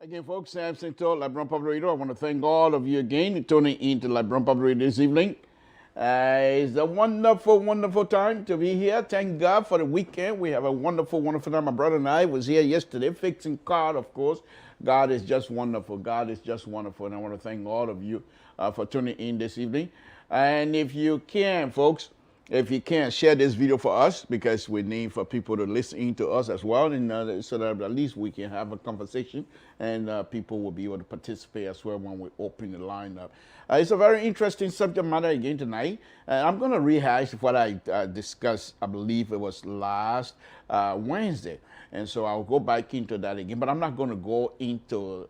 Again, folks, Samson told LeBron Public Radio. I want to thank all of you again tuning in to LeBron Public Radio this evening. It's a wonderful, wonderful time to be here. Thank God for the weekend. We have a wonderful, wonderful time. My brother and I was here yesterday fixing car, of course. God is just wonderful. God is just wonderful. And I want to thank all of you for tuning in this evening. And if you can, folks, if you can, share this video for us, because we need for people to listen in to us as well, and so that at least we can have a conversation and people will be able to participate as well when we open the line up. It's a very interesting subject matter again tonight. I'm going to rehash what I discussed, I believe it was last Wednesday. And so I'll go back into that again, but I'm not going to go into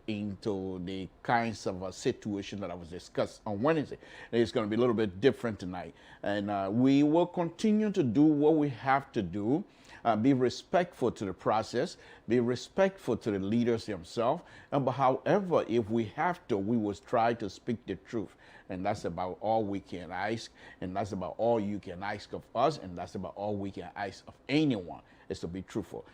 the kinds of situation that I was discussed on Wednesday. It's going to be a little bit different tonight. And we will continue to do what we have to do. Be respectful to the process, be respectful to the leaders themselves. But however, if we have to, we will try to speak the truth. And that's about all we can ask. And that's about all you can ask of us. And that's about all we can ask of anyone, is to be truthful.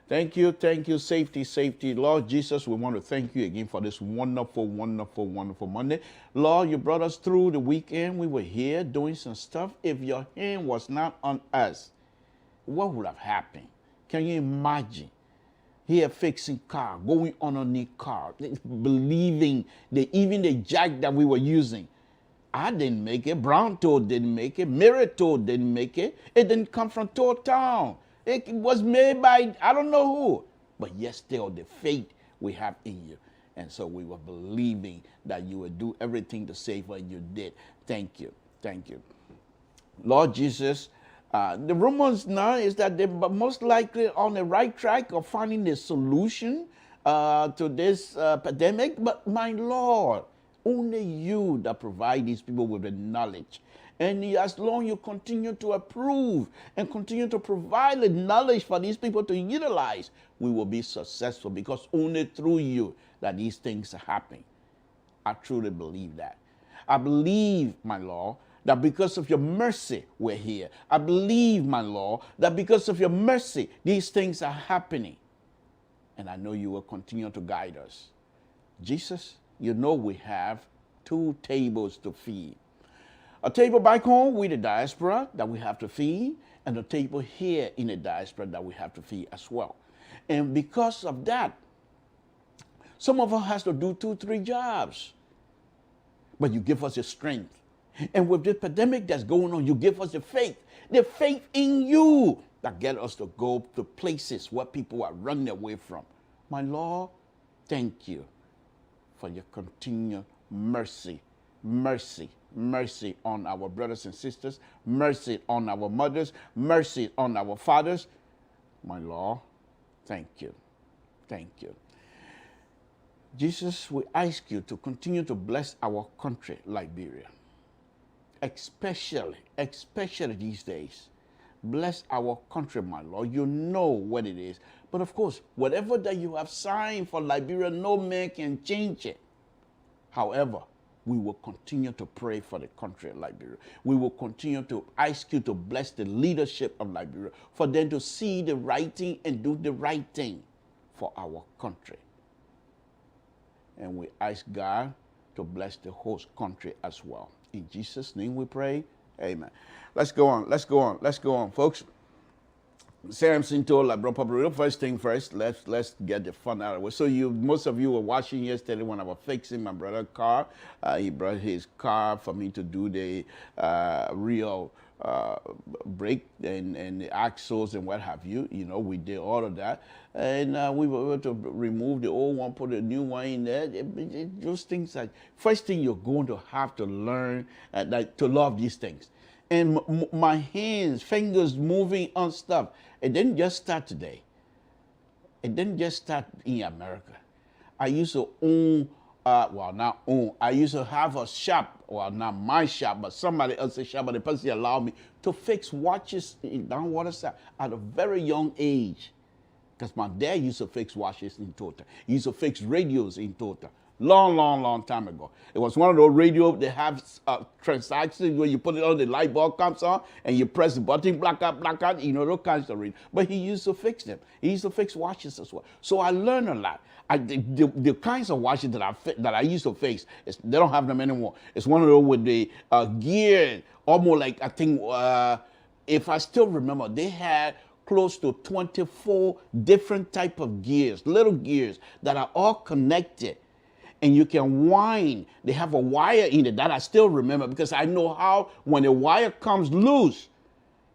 Thank you, safety, safety. Lord Jesus, we want to thank you again for this wonderful, wonderful, wonderful Monday. Lord, you brought us through the weekend. We were here doing some stuff. If your hand was not on us, what would have happened? Can you imagine? Here fixing car, going on a new car, believing that even the jack that we were using, I didn't make it, Brown Toad didn't make it, Mirror Toad didn't make it. It didn't come from Toad Town. It was made by I don't know who. But yet still the faith we have in you. And so we were believing that you would do everything to save us, and you did. Thank you. Thank you. Lord Jesus, the rumors now is that they're most likely on the right track of finding the solution to this pandemic. But my Lord, only you that provide these people with the knowledge. And as long as you continue to approve and continue to provide the knowledge for these people to utilize, we will be successful, because only through you that these things are happening. I truly believe that. I believe, my Lord, that because of your mercy, we're here. I believe, my Lord, that because of your mercy, these things are happening. And I know you will continue to guide us. Jesus, you know we have 2 tables to feed. A table back home with the diaspora that we have to feed, and a table here in the diaspora that we have to feed as well. And because of that, some of us has to do 2, 3 jobs. But you give us the strength. And with this pandemic that's going on, you give us the faith in you that get us to go to places where people are running away from. My Lord, thank you for your continued mercy, mercy, mercy on our brothers and sisters, mercy on our mothers, mercy on our fathers. My Lord, thank you. Thank you. Jesus, we ask you to continue to bless our country, Liberia. Especially these days. Bless our country, my Lord. You know what it is. But of course, whatever that you have signed for Liberia, no man can change it. However, we will continue to pray for the country of Liberia. We will continue to ask you to bless the leadership of Liberia, for them to see the right thing and do the right thing for our country. And we ask God to bless the host country as well. In Jesus' name we pray. Amen. Let's go on, folks. Samson told LeBron Public Radio, first thing first, let's get the fun out of it. So most of you were watching yesterday when I was fixing my brother's car. He brought his car for me to do the real uh, brake and the axles and what have you. You know, we did all of that, and we were able to remove the old one, put a new one in there. Those things, like, first thing you're going to have to learn, like, to love these things. And my hands, fingers moving on stuff. It didn't just start today. It didn't just start in America. I used to own, well, not own, I used to have a shop, well, not my shop, but somebody else's shop, but the person allowed me to fix watches in Downwater South at a very young age. Because my dad used to fix watches in Tota. He used to fix radios in Tota. Long time ago. It was one of those radios that have transactions where you put it on, the light bulb comes on, and you press the button, black out, you know, those kinds of radios. But he used to fix them. He used to fix watches as well. So I learned a lot. The kinds of watches that I used to fix, they don't have them anymore. It's one of those with the gear, almost like, I think, if I still remember, they had close to 24 different type of gears, little gears that are all connected. And you can wind. They have a wire in it that I still remember, because I know how, when the wire comes loose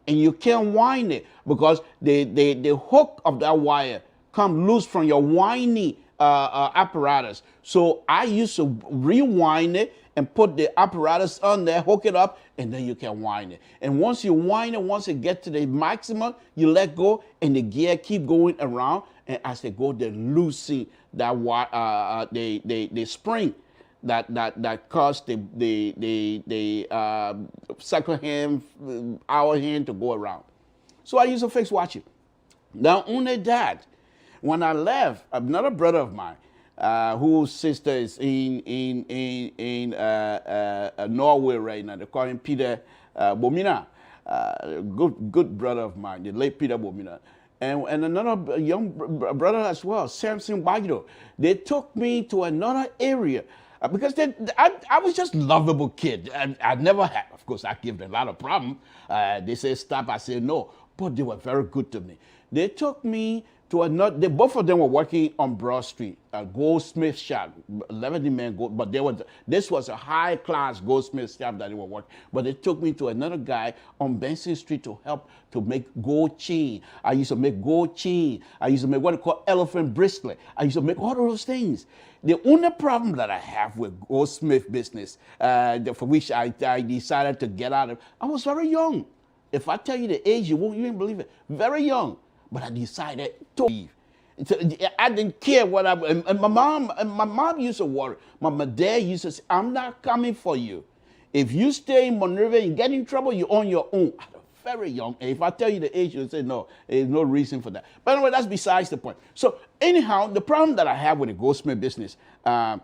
and you can't wind it, because the hook of that wire comes loose from your winding apparatus. So I used to rewind it and put the apparatus on there, hook it up, and then you can wind it. And once you wind it, once it gets to the maximum, you let go, and the gear keep going around. And as they go, they loosen that the spring that caused the second hand, hour hand to go around. So I used to fix watches. Not only that, when I left, another brother of mine, whose sister is in Norway right now, they call him Peter Bomina, good brother of mine, the late Peter Bomina. And another young brother as well, Samson Bagido. They took me to another area because I was just a lovable kid. I never had, of course, I gave them a lot of problems. They said stop, I said no, but they were very good to me. They took me to another, both of them were working on Broad Street, a goldsmith shop, 11 men gold, but this was a high class goldsmith shop that they were working. But they took me to another guy on Benson Street to help to make gold chain. I used to make gold chain. I used to make what they call elephant bracelet. I used to make all of those things. The only problem that I have with goldsmith business, for which I decided to get out of, I was very young. If I tell you the age, you won't even believe it. Very young. But I decided to leave. I didn't care what and my mom used to worry. My dad used to say, I'm not coming for you. If you stay in Monrovia and get in trouble, you're on your own. At a very young age. If I tell you the age, you'll say, no, there's no reason for that. But anyway, that's besides the point. So anyhow, the problem that I have with the goldsmith business, the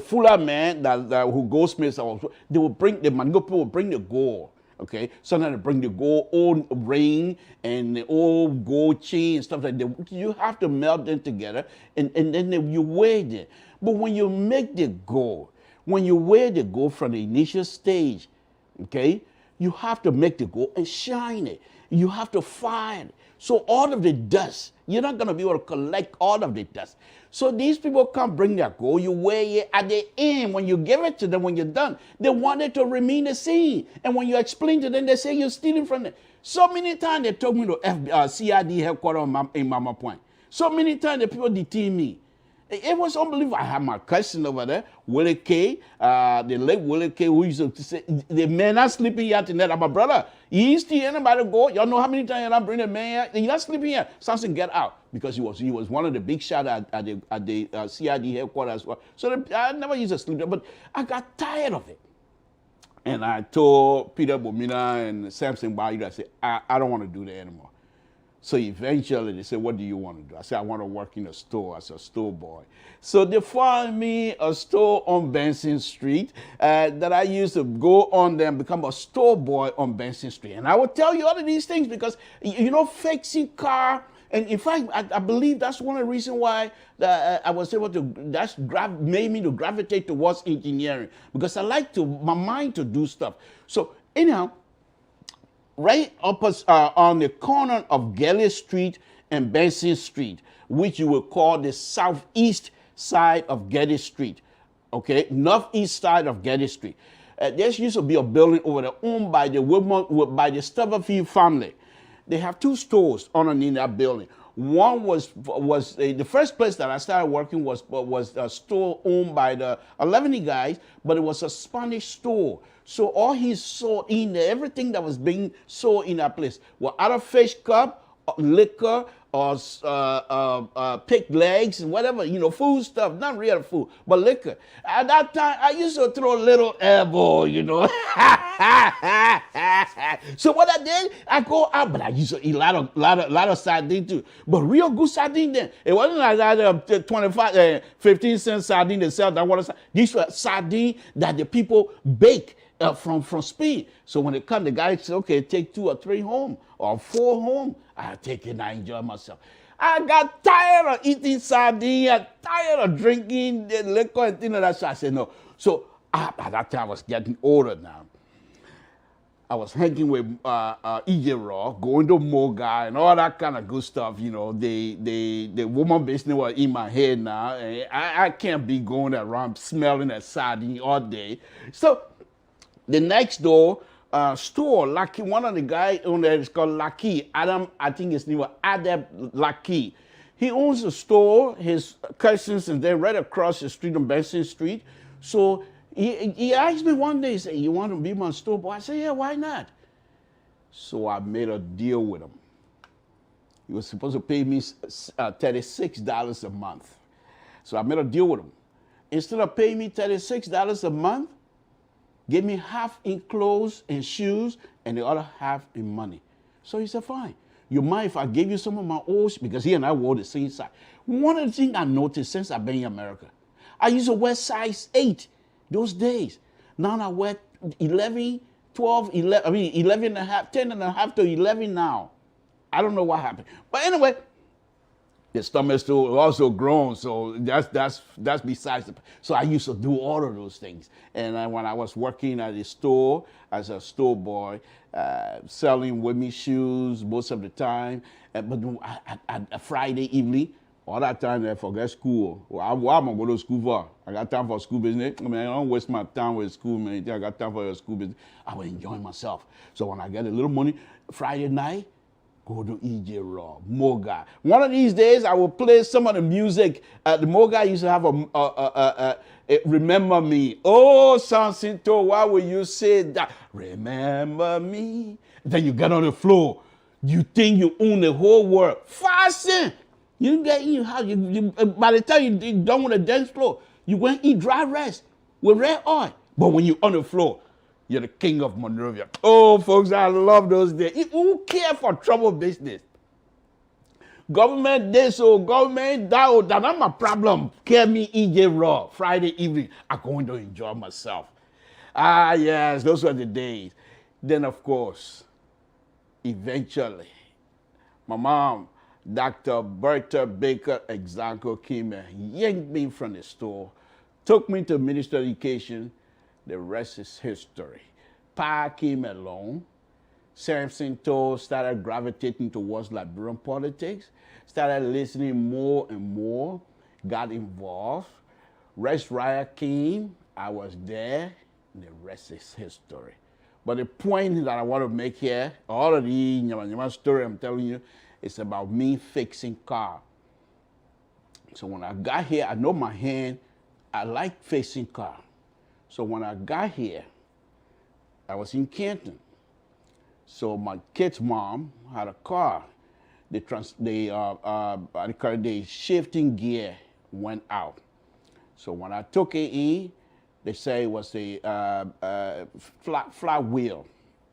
Fuller man who goldsmiths, they will bring, the Mango people will bring the gold. Okay, sometimes they bring the gold, old ring and the old gold chain and stuff like that. You have to melt them together, and then you weigh them. But when you make the gold, when you weigh the gold from the initial stage, okay, you have to make the gold and shine it. You have to fire it. So all of the dust, you're not going to be able to collect all of the dust. So these people come bring their gold, you weigh it. At the end, when you give it to them, when you're done, they want it to remain the same. And when you explain to them, they say you're stealing from them. So many times they took me to CID headquarters in Mama Point. So many times the people detained me. It was unbelievable. I had my cousin over there, Willie K, the late Willie K, who used to say, the man not sleeping here tonight. I'm my brother. He used to anybody go. Y'all know how many times I bring the man here? He's not sleeping here. Samson, get out. Because he was one of the big shots at the CID headquarters as well. So I never used to sleep there, but I got tired of it. And I told Peter Bomina and Samson Bayido, I said, I don't want to do that anymore. So eventually they said, what do you want to do? I said, I want to work in a store as a store boy. So they found me a store on Benson Street that I used to go on there and become a store boy on Benson Street. And I will tell you all of these things because, you know, fixing car, and in fact, I believe that's one of the reasons why I was able to, made me to gravitate towards engineering, because I like my mind to do stuff. So anyhow, right on the corner of Gelly Street and Benson Street, which you will call the southeast side of Getty Street, okay, northeast side of Getty Street. There used to be a building over there owned by the Stubblefield family. They have two stores underneath that building. One was the first place that I started working was a store owned by the 11 guys, but it was a Spanish store. So all he sold in there, everything that was being sold in that place, were out of fish cup, liquor, or pig legs and whatever, food stuff, not real food, but liquor. At that time, I used to throw a little elbow, So what I did, I go out, but I used to eat a lot of sardine too. But real good sardine then. It wasn't like that 25, 15 cent sardine they sell that water. These were sardine that the people bake from Spain. So when it come, the guy said, okay, take 2 or 3 home or 4 home. I take it and I enjoy myself. I got tired of eating sardine, I tired of drinking the liquor and things like that. So I said no. So at that time I was getting older now. I was hanging with E.J. Raw, going to Moga and all that kind of good stuff. The woman business was in my head now. And I can't be going around smelling that sardine all day. So the next door store, Lucky, one of the guys on there is called Lucky. Adam, I think his name was Adam Lucky. He owns a store, his cousins, and then right across the street on Benson Street. So he asked me one day, he said, you want to be my store boy? I said, yeah, why not? So I made a deal with him. He was supposed to pay me $36 a month. So I made a deal with him. Instead of paying me $36 a month, give me half in clothes and shoes and the other half in money. So he said, fine. You mind if I give you some of my old, because he and I wore the same size. One of the things I noticed since I've been in America, I used to wear size 8 those days. Now I wear 11, 12, 11, 11 and a half, 10 and a half to 11 now. I don't know what happened. But anyway, the stomach still also grown, so that's besides the. So I used to do all of those things. And when I was working at a store as a store boy, selling women's shoes most of the time, but at a Friday evening, all that time I forget school. Well, why am I going to school for? I got time for school business. I mean, I don't waste my time with school, man. I got time for your school business. I was enjoying myself. So when I get a little money, Friday night, go to E.J. Raw, Moga. One of these days, I will play some of the music. The Moga used to have a Remember Me. Oh, San Cinto, why will you say that? Remember me. Then you get on the floor. You think you own the whole world. Fasten. You get in your house. By the time you're done with the dance floor, you went eat dry rice with red oil. But when you're on the floor, you're the king of Monrovia. Oh, folks, I love those days. Who care for trouble business? Government this or government that or that. That's my problem. Care me E.J. Raw, Friday evening. I'm going to enjoy myself. Ah, yes, those were the days. Then, of course, eventually, my mom, Dr. Bertha Baker Exanko, came and yanked me from the store, took me to Ministry of Education. The rest is history. Pa came along. Samson Toll started gravitating towards Liberian politics, started listening more and more, got involved. Rex Riot came, I was there, and the rest is history. But the point that I want to make here, all of the story I'm telling you, is about me fixing car. So when I got here, I know my hand, I like fixing car. So when I got here, I was in Canton. So my kid's mom had a car. The shifting gear went out. So when I took it in, they say it was a flat wheel.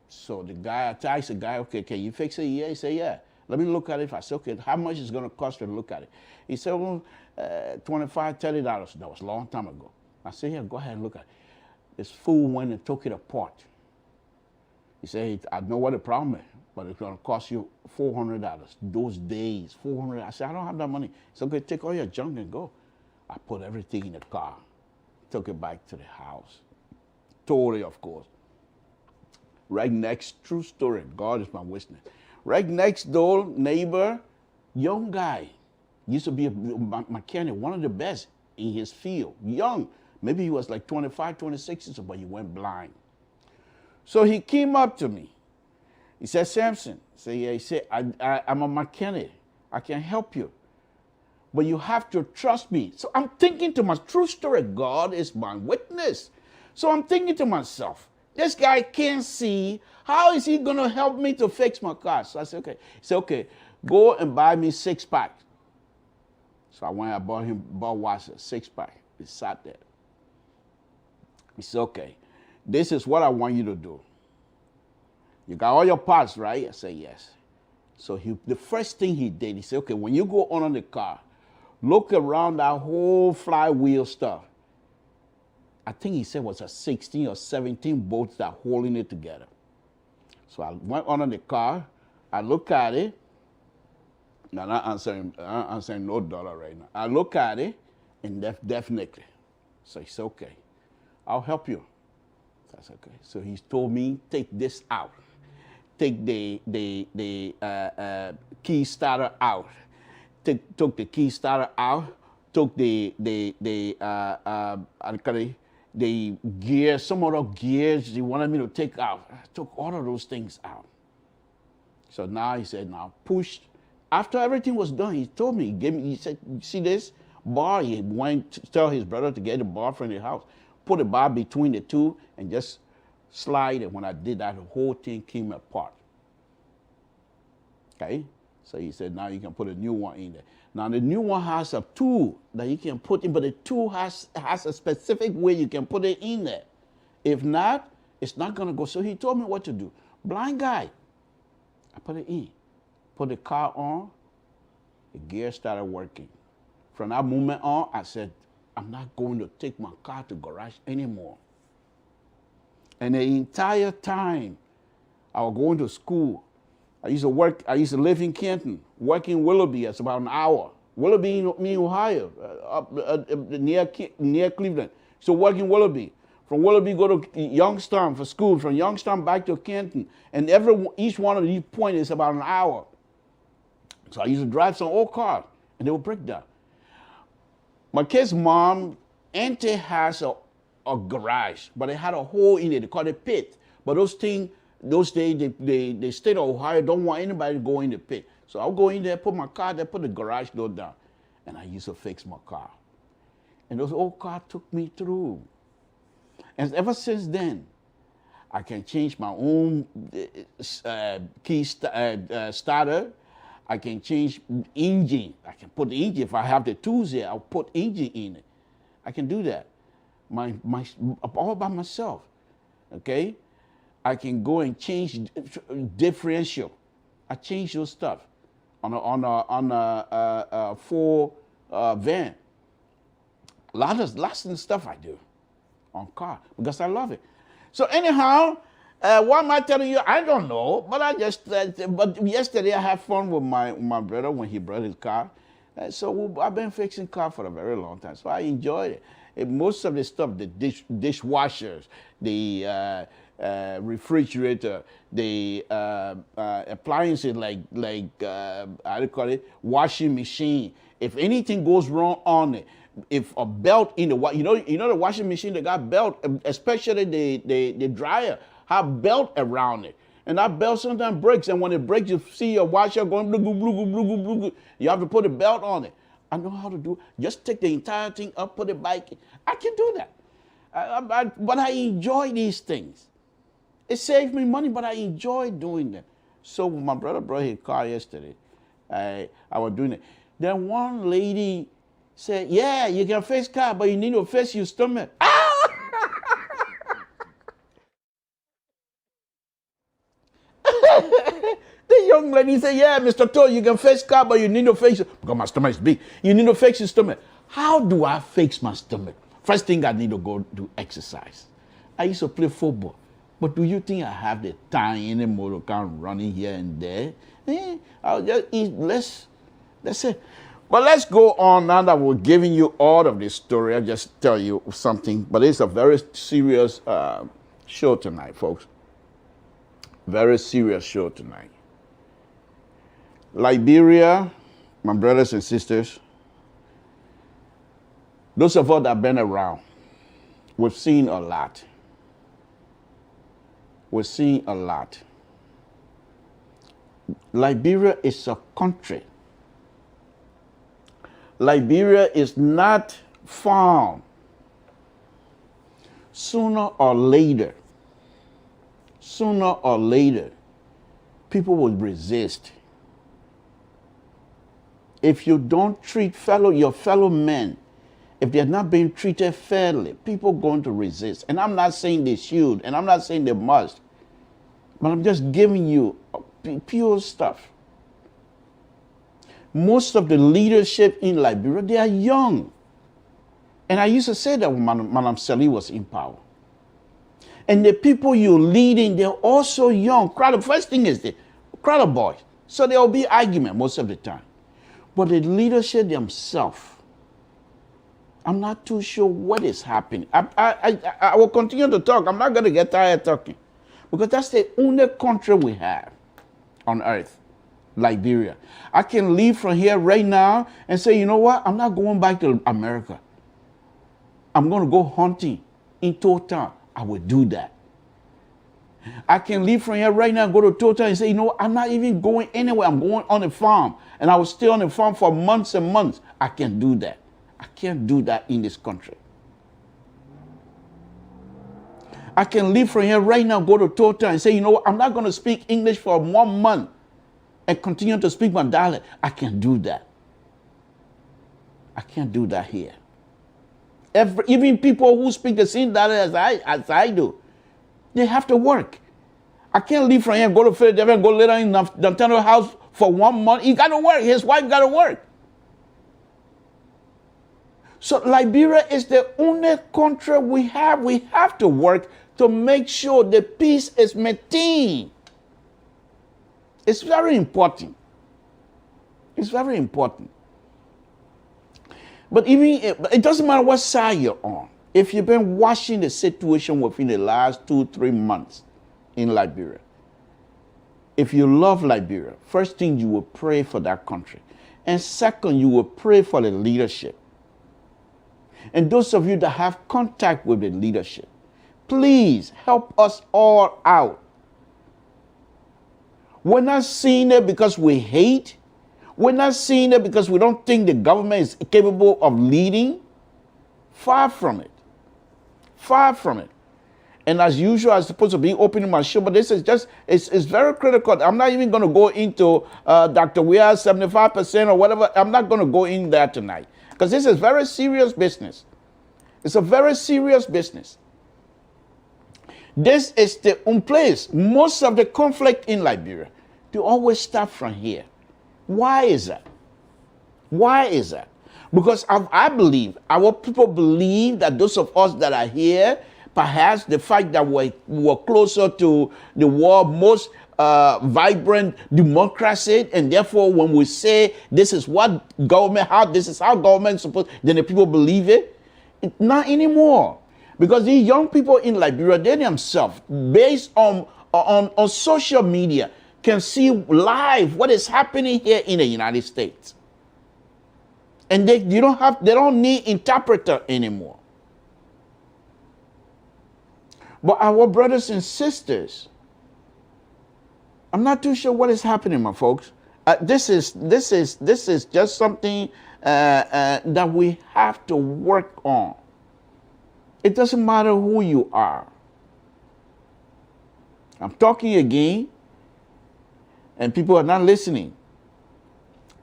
So the guy, I asked the guy, okay, can you fix it? Yeah, he said, yeah. Let me look at it. I said, okay, how much is it going to cost to look at it? He said, well, $25, $30. That was a long time ago. I said, yeah, go ahead and look at it. This fool went and took it apart. He said, I know what the problem is, but it's going to cost you $400. Those days, $400. I said, I don't have that money. He said, okay, take all your junk and go. I put everything in the car, took it back to the house. Totally, of course. Right next, true story, God is my witness. Right next door, neighbor, young guy, used to be a mechanic, one of the best in his field, young. Maybe he was like 25, 26, but he went blind. So he came up to me. He said, Samson. I said, yeah. He said, I'm a mechanic. I can help you. But you have to trust me. So I'm thinking to myself, true story, God is my witness. So I'm thinking to myself, this guy can't see. How is he going to help me to fix my car? So I said, okay. He said, okay, go and buy me 6-pack. So I went and bought washer, 6-pack. He sat there. He said, okay, this is what I want you to do. You got all your parts, right? I said, yes. So the first thing he did, he said, okay, when you go on the car, look around that whole flywheel stuff. I think he said it was a 16 or 17 bolts that are holding it together. So I went on the car, I look at it. Now, I'm not answering no dollar right now. I look at it, and definitely. So he said, okay, I'll help you. That's okay. So he told me, take this out. Take the key starter out. Took the key starter out. Took the gears, some other gears he wanted me to take out. I took all of those things out. So now he said, now push. After everything was done, he told me, he said, you see this bar? He went to tell his brother to get the bar from the house. Put the bar between the two and just slide it. When I did that, the whole thing came apart. Okay? So he said, now you can put a new one in there. Now the new one has a tool that you can put in, but the tool has a specific way you can put it in there. If not, it's not going to go. So he told me what to do. Blind guy. I put it in. Put the car on. The gear started working. From that moment on, I said, I'm not going to take my car to garage anymore. And the entire time I was going to school, I used to live in Canton, work in Willoughby. It's about an hour. Willoughby in Ohio, near Cleveland. So work in Willoughby. From Willoughby, go to Youngstown for school. From Youngstown back to Canton. And each one of these points is about an hour. So I used to drive some old cars, and they would break down. My kid's mom, Auntie has a garage, but it had a hole in it. They call it pit. But those days, the state of Ohio don't want anybody to go in the pit. So I'll go in there, put my car there, put the garage door down. And I used to fix my car. And those old cars took me through. And ever since then, I can change my own key starter. I can change engine. I can put the engine. If I have the tools here, I'll put engine in it. I can do that. All by myself. Okay? I can go and change differential. I change those stuff on a full van. Lots of stuff I do on car because I love it. So anyhow, what am I telling you? I don't know, but but yesterday I had fun with my brother when he brought his car. So I've been fixing car for a very long time, so I enjoyed it. Most of the stuff, the dishwashers, the refrigerator, the appliances like how do you call it, washing machine. If anything goes wrong on it, if a belt in the you know the washing machine, they got belt, especially the dryer have belt around it, and that belt sometimes breaks, and when it breaks, you see your washer going blue, blue, blue, blue, blue, blue. You have to put a belt on it. I know how to do it. Just take the entire thing up, put it back. I can do that. But I enjoy these things. It saves me money, but I enjoy doing them. So when my brother brought his car yesterday, I was doing it. Then one lady said, yeah, you can fix car, but you need to fix your stomach. The young lady said, yeah, Mr. Toll, you can fix car, but you need to fix it. Because my stomach is big. You need to fix your stomach. How do I fix my stomach? First thing, I need to go do exercise. I used to play football. But do you think I have the time anymore to come running here and there? I'll just eat less. That's it. But let's go on now that we're giving you all of this story. I'll just tell you something. But it's a very serious show tonight, folks. Very serious show tonight. Liberia, my brothers and sisters, those of us that have been around, we've seen a lot. we're seeing a lot. Liberia is a country. Liberia is not found. Sooner or later, people will resist. If you don't treat your fellow men, if they're not being treated fairly, people are going to resist. And I'm not saying they should, and I'm not saying they must, but I'm just giving you pure stuff. Most of the leadership in Liberia, they are young. And I used to say that when Madam Sally was in power. And the people you're leading, they're also young. The first thing is the crowd of boys. So there will be argument most of the time. But the leadership themselves, I'm not too sure what is happening. I will continue to talk. I'm not going to get tired talking. Because that's the only country we have on earth, Liberia. I can leave from here right now and say, you know what? I'm not going back to America. I'm going to go hunting in Total. I will do that. I can leave from here right now and go to Total and say, you know what? I'm not even going anywhere. I'm going on a farm. And I will stay on the farm for months and months. I can do that. I can't do that in this country. I can leave from here right now, go to Total and say, you know what? I'm not going to speak English for 1 month and continue to speak my dialect. I can't do that. I can't do that here. Even people who speak the same dialect as I do, they have to work. I can't leave from here and go to Philadelphia and go later in the Nathaniel house for 1 month. He got to work. His wife got to work. So Liberia is the only country we have. We have to work to make sure the peace is maintained. It's very important. It's very important. But even it doesn't matter what side you're on. If you've been watching the situation within the last 2-3 months in Liberia, if you love Liberia, first thing you will pray for that country. And second, you will pray for the leadership. And those of you that have contact with the leadership, please help us all out. We're not seeing it because we hate. We're not seeing it because we don't think the government is capable of leading. Far from it. Far from it. And as usual, I'm supposed to be opening my show, but this is just, it's very critical. I'm not even going to go into Dr. Weah's 75% or whatever. I'm not going to go in there tonight because this is very serious business. It's a very serious business. This is the place. Most of the conflict in Liberia, they always start from here. Why is that? Why is that? Because I believe, our people believe that those of us that are here, perhaps the fact that we're closer to the world's most vibrant democracy, and therefore when we say this is what government, this is how government is supposed, then the people believe it. Not anymore. Because these young people in Liberia, they themselves, based on social media, can see live what is happening here in the United States. And they don't need interpreter anymore. But our brothers and sisters, I'm not too sure what is happening, my folks. This is just something that we have to work on. It doesn't matter who you are. I'm talking again, and people are not listening.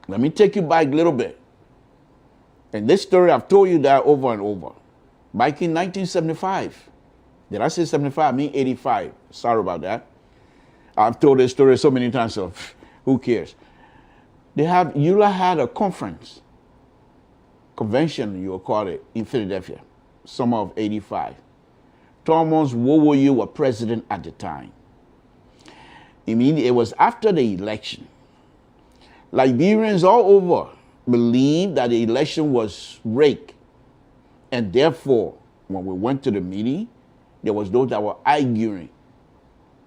Let me take you back a little bit. And this story, I've told you that over and over. Back in 1975. Did I say 75? I mean 85. Sorry about that. I've told this story so many times, so who cares? ULA had a convention, you will call it, in Philadelphia, summer of 85. Thomas Wowoyo was president at the time. I mean, it was after the election. Liberians all over believed that the election was rigged. And therefore, when we went to the meeting, there was those that were arguing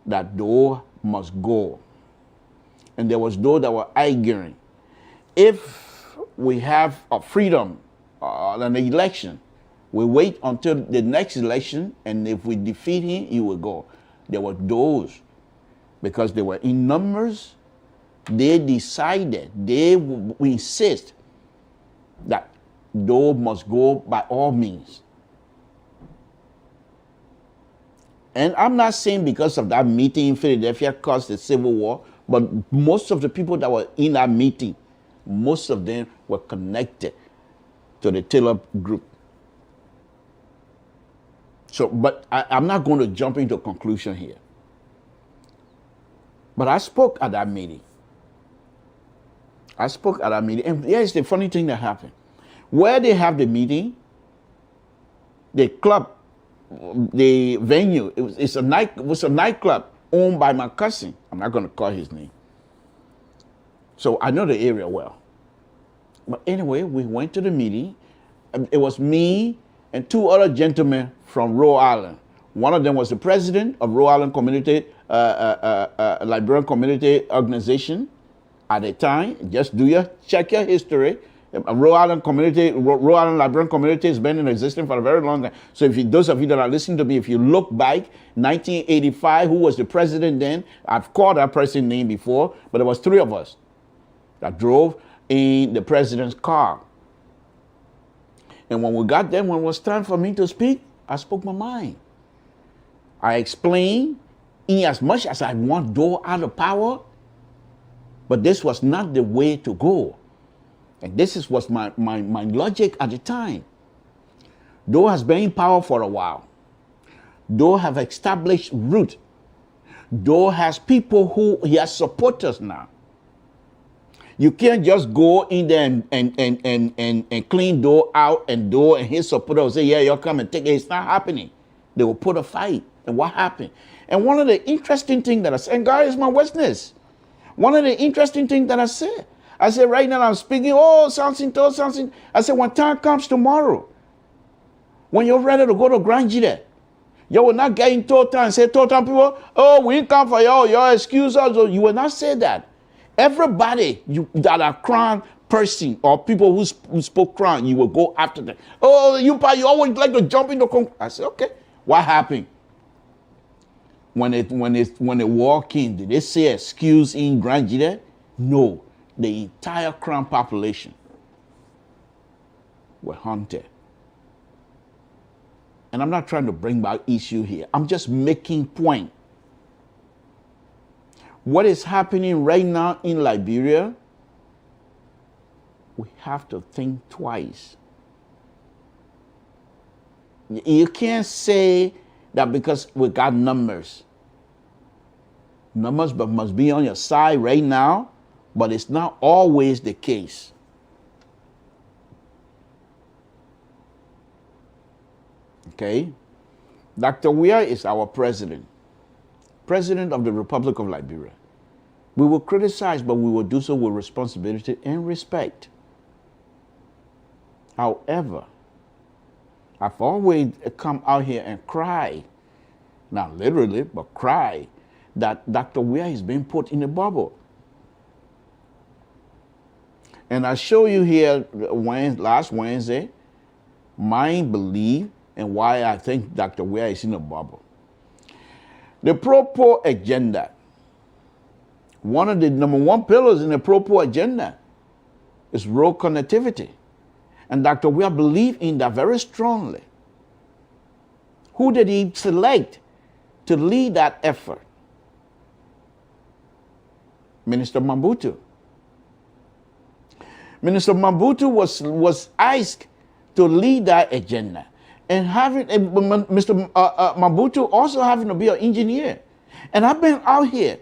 that Doe must go. And there was those that were arguing, if we have a freedom an election, we wait until the next election, and if we defeat him, he will go. There were those, because they were in numbers, they decided, they insist that those must go by all means. And I'm not saying because of that meeting in Philadelphia caused the Civil War, but most of the people that were in that meeting, most of them were connected to the Taylor group. So, but I'm not going to jump into a conclusion here. But I spoke at that meeting. And here's the funny thing that happened. Where they have the meeting, the club, the venue, it was a nightclub owned by my cousin. I'm not going to call his name. So I know the area well. But anyway, we went to the meeting. It was me and two other gentlemen from Rhode Island. One of them was the president of Rhode Island Community, Liberian Community Organization at the time. Just check your history. Rhode Island Liberian Community has been in existence for a very long time. So those of you that are listening to me, if you look back, 1985, who was the president then? I've called that person's name before, but there was three of us that drove in the president's car. And when we got there, when it was time for me to speak, I spoke my mind. I explained in as much as I want Doe out of power, but this was not the way to go. And this was my logic at the time. Doe has been in power for a while. Doe have established root. Doe has people who he has supporters now. You can't just go in there and clean Doe out, and Doe and his supporters will say, yeah, you'll come and take it. It's not happening. They will put a fight. And what happened? And one of the interesting things that I said, and God is my witness. One of the interesting things that I said, right now I'm speaking, something. I said, when time comes tomorrow, when you're ready to go to Grand Gide, you will not get in Total and say, Total people, we didn't come for your excuse us. You will not say that. Everybody that are crown person or people who spoke crown, you will go after them. You always like to jump into conclusion. I said, okay, what happened? When they walk in, did they say excuse in Grand Gide? No. The entire crown population were hunted. And I'm not trying to bring back issue here. I'm just making point. What is happening right now in Liberia, we have to think twice. You can't say that because we got numbers. Numbers must be on your side right now, but it's not always the case. Okay? Dr. Weah is our president of the Republic of Liberia. We will criticize, but we will do so with responsibility and respect. However, I've always come out here and cry, not literally, but cry, that Dr. Weah is being put in a bubble. And I show you here last Wednesday my belief and why I think Dr. Weah is in a bubble. The Pro-Poor agenda. One of the number one pillars in the Pro-Poor agenda is road connectivity. And Dr. Weah believed in that very strongly. Who did he select to lead that effort? Minister Mambutu. Minister Mambutu was asked to lead that agenda. And Mr. Mambutu also having to be an engineer. And I've been out here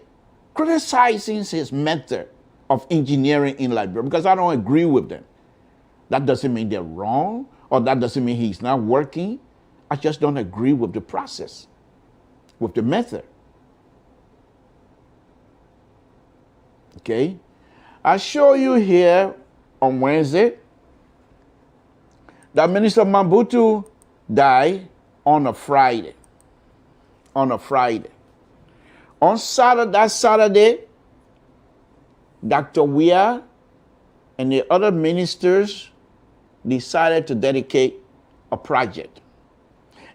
criticizing his method of engineering in Liberia because I don't agree with them. That doesn't mean they're wrong, or that doesn't mean he's not working. I just don't agree with the process, with the method. Okay? I show you here on Wednesday that Minister Mambutu died on a Friday. On Saturday, Dr. Weah and the other ministers decided to dedicate a project.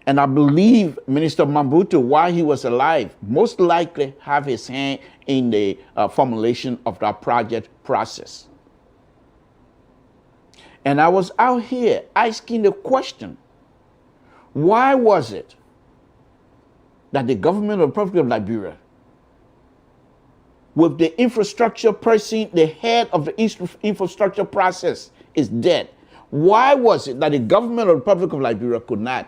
And I believe Minister Mambutu, while he was alive, most likely have his hand in the formulation of that project process. And I was out here asking the question, why was it that the government of the Republic of Liberia, with the infrastructure person, the head of the infrastructure process is dead? Why was it that the government of the Republic of Liberia could not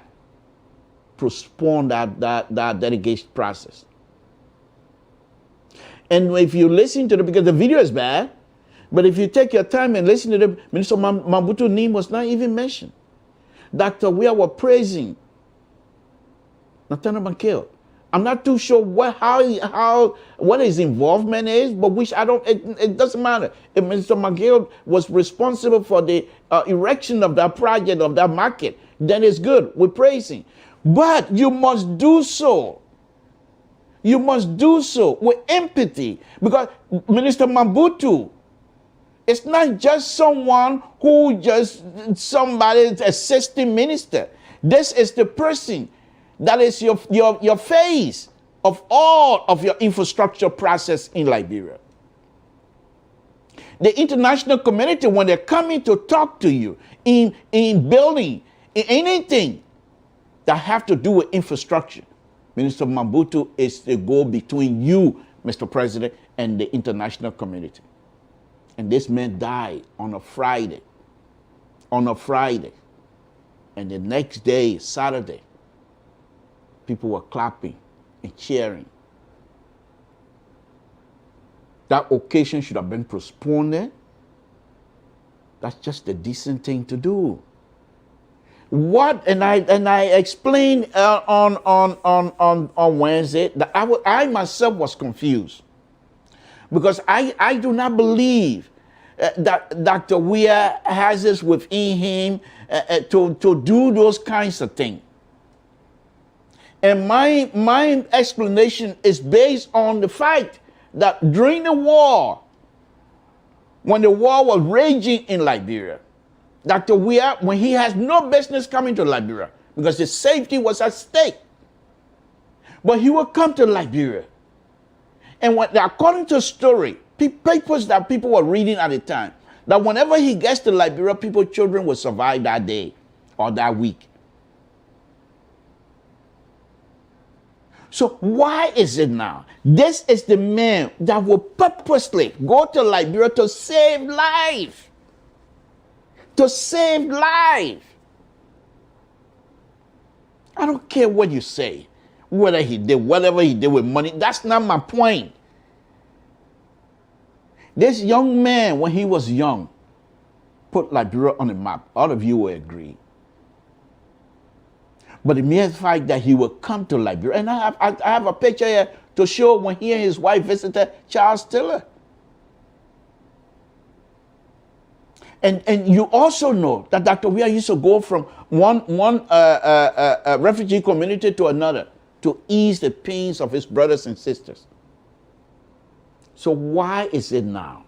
postpone that delegation process? And if you listen to because the video is bad, but if you take your time and listen to the Minister Mambutu's name was not even mentioned. Dr. Weah was praising Nathaniel McKeel. I'm not too sure what his involvement is, but which I don't. It doesn't matter. If Mr. McGill was responsible for the erection of that project, of that market, then it's good. We're praising, but you must do so. You must do so with empathy, because Minister Mambutu, it's not just someone who somebody's assistant minister. This is the person that is your face of all of your infrastructure process in Liberia. The international community, when they're coming to talk to you in building, in anything that have to do with infrastructure, Minister Mambutu is the go between you, Mr. President, and the international community. And this man died on a Friday. On a Friday. And the next day, Saturday, people were clapping and cheering. That occasion should have been postponed. That's just a decent thing to do. And I explained on Wednesday that I myself was confused, because I do not believe that Dr. Weah has this within him to do those kinds of things. And my explanation is based on the fact that during the war, when the war was raging in Liberia, Dr. Weah, when he has no business coming to Liberia because his safety was at stake, but he would come to Liberia. And according to story, papers that people were reading at the time, that whenever he gets to Liberia, people's children will survive that day or that week. So why is it now? This is the man that will purposely go to Liberia to save life. To save life. I don't care what you say, whether he did whatever he did with money. That's not my point. This young man, when he was young, put Liberia on the map. All of you will agree. But the mere fact that he will come to Liberia, and I have a picture here to show when he and his wife visited Charles Taylor. And you also know that Dr. Weah used to go from one refugee community to another to ease the pains of his brothers and sisters. So why is it now,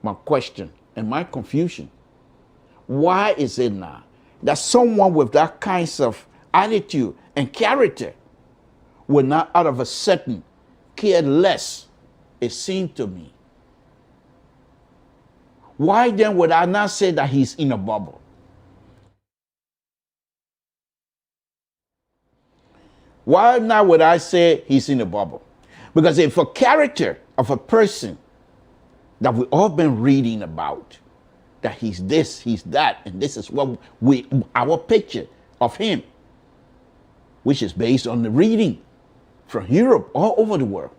my question and my confusion, why is it now that someone with that kinds of attitude and character will not out of a sudden care less, it seemed to me? Why then would I not say that he's in a bubble? Why not would I say he's in a bubble? Because if a character of a person that we've all been reading about, that he's this, he's that, and this is what our picture of him, which is based on the reading from Europe, all over the world.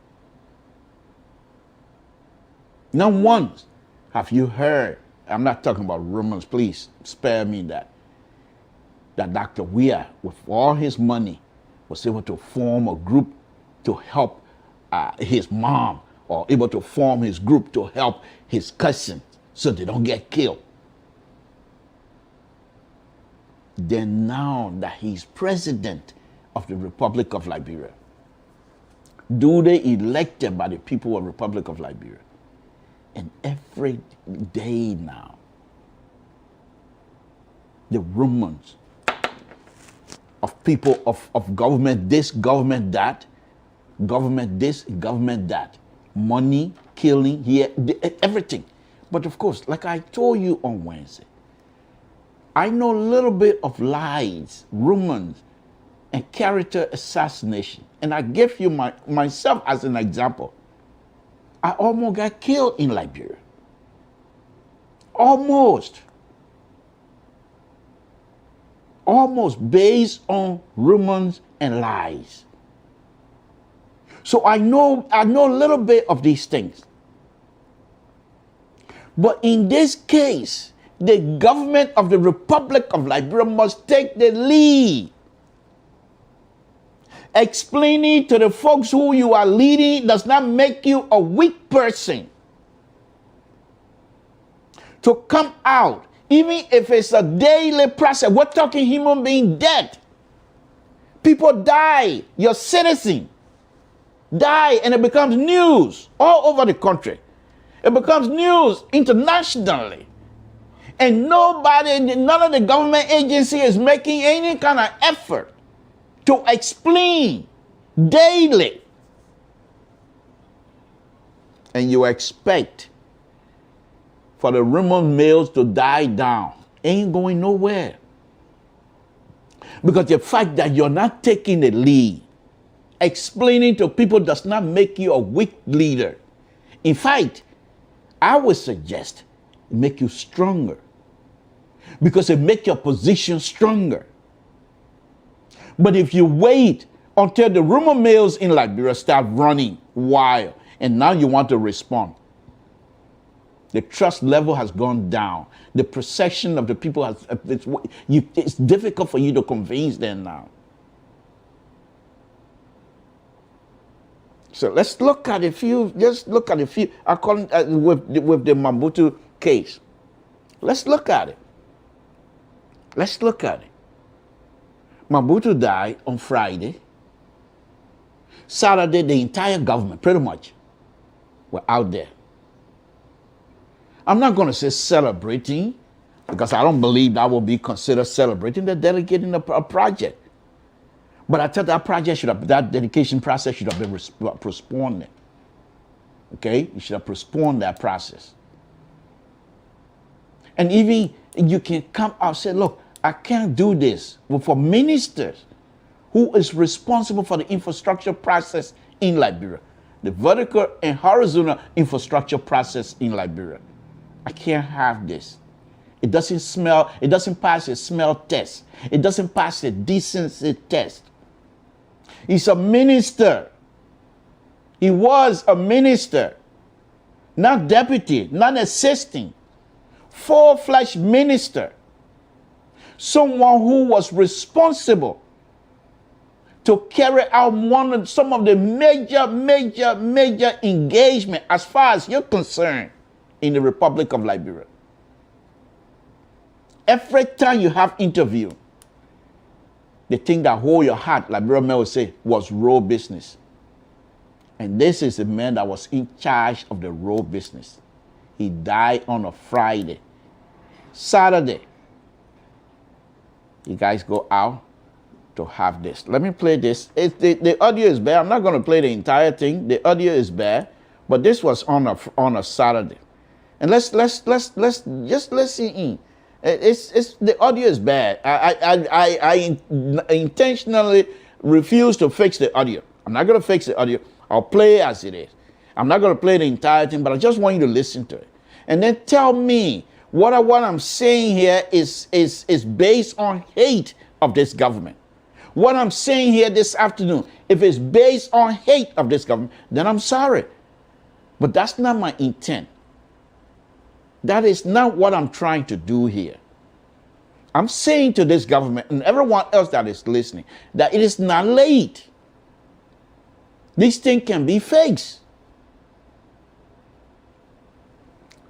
Not once have you heard, I'm not talking about rumors, please spare me that Dr. Weah, with all his money, was able to form a group to help his mom, or able to form his group to help his cousin so they don't get killed. Then now that he's president of the Republic of Liberia, duly elected by the people of the Republic of Liberia, and every day now, the rumors of people, of government this, government that, government this, government that, money, killing here, everything. But of course, like I told you on Wednesday, I know a little bit of lies, rumors, and character assassination. And I give you myself as an example. I almost got killed in Liberia. Almost. Almost based on rumors and lies. So I know a little bit of these things. But in this case, the government of the Republic of Liberia must take the lead. Explaining to the folks who you are leading does not make you a weak person. To come out, even if it's a daily process, we're talking human being dead. People die, your citizen die, and it becomes news all over the country. It becomes news internationally. And none of the government agency is making any kind of effort to explain daily. And you expect for the rumor mills to die down. Ain't going nowhere. Because the fact that you're not taking the lead, explaining to people does not make you a weak leader. In fact, I would suggest it make you stronger. Because it makes your position stronger. But if you wait until the rumor mills in Liberia start running wild, and now you want to respond, the trust level has gone down. The perception of the people has, it's difficult for you to convince them now. So let's look at a few, just look at a few, according with the Mobutu case. Let's look at it. Let's look at it. Mobutu died on Friday. Saturday, the entire government, pretty much, were out there. I'm not going to say celebrating, because I don't believe that will be considered celebrating. They're dedicating a project. But I thought that dedication process should have been postponed. Okay? You should have postponed that process. And even you can come out and say, look, I can't do this. But for ministers who is responsible for the infrastructure process in Liberia, the vertical and horizontal infrastructure process in Liberia, I can't have this. It doesn't smell, it doesn't pass a smell test. It doesn't pass a decency test. He's a minister. He was a minister, not deputy, not assisting, full-fledged minister. Someone who was responsible to carry out some of the major engagement as far as you're concerned in the Republic of Liberia. Every time you have interview, the thing that hold your heart, like Brother Mel would say, was road business. And this is the man that was in charge of the road business. He died on a Friday. Saturday, you guys go out to have this. Let me play this. The audio is bad. I'm not going to play the entire thing. The audio is bad, but this was on a Saturday. And let's just listen in. It's the audio is bad. I intentionally refuse to fix the audio. I'm not going to fix the audio. I'll play it as it is. I'm not going to play the entire thing, but I just want you to listen to it. And then tell me what I'm saying here is based on hate of this government. What I'm saying here this afternoon, if it's based on hate of this government, then I'm sorry. But that's not my intent. That is not what I'm trying to do here. I'm saying to this government and everyone else that is listening that it is not late. This thing can be fixed.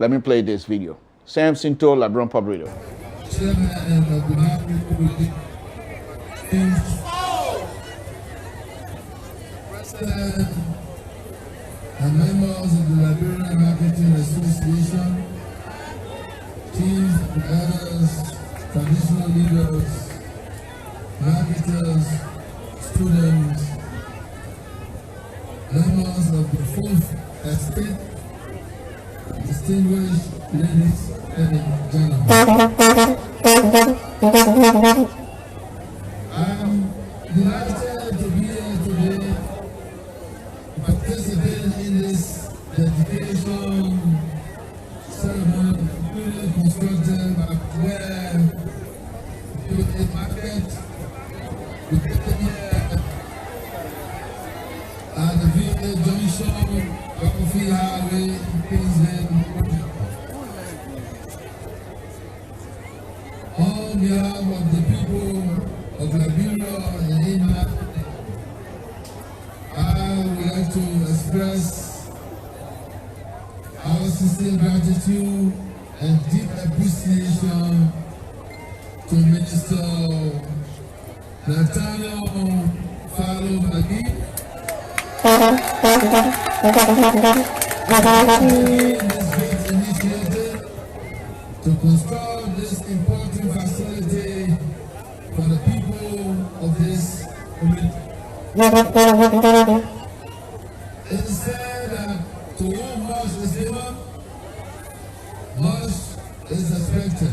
Let me play this video. Samson told Lebron Pub Radio. President and members of the Liberian Marketing Association, chiefs, elders, traditional leaders, marketing ministers, students, members of the fourth estate, distinguished ladies and gentlemen. I'm delighted to be here today participating in this dedication ceremony really constructed where we market we get here at the VA Junction, Battlefield Highway, Kingsland. On behalf of the people of Liberia and India, I would like to express our sincere gratitude and deep appreciation to Minister Nathaniel Falo Magi this great initiative to construct this important facility for the people of this community. It is said that to whom much is given, much is expected.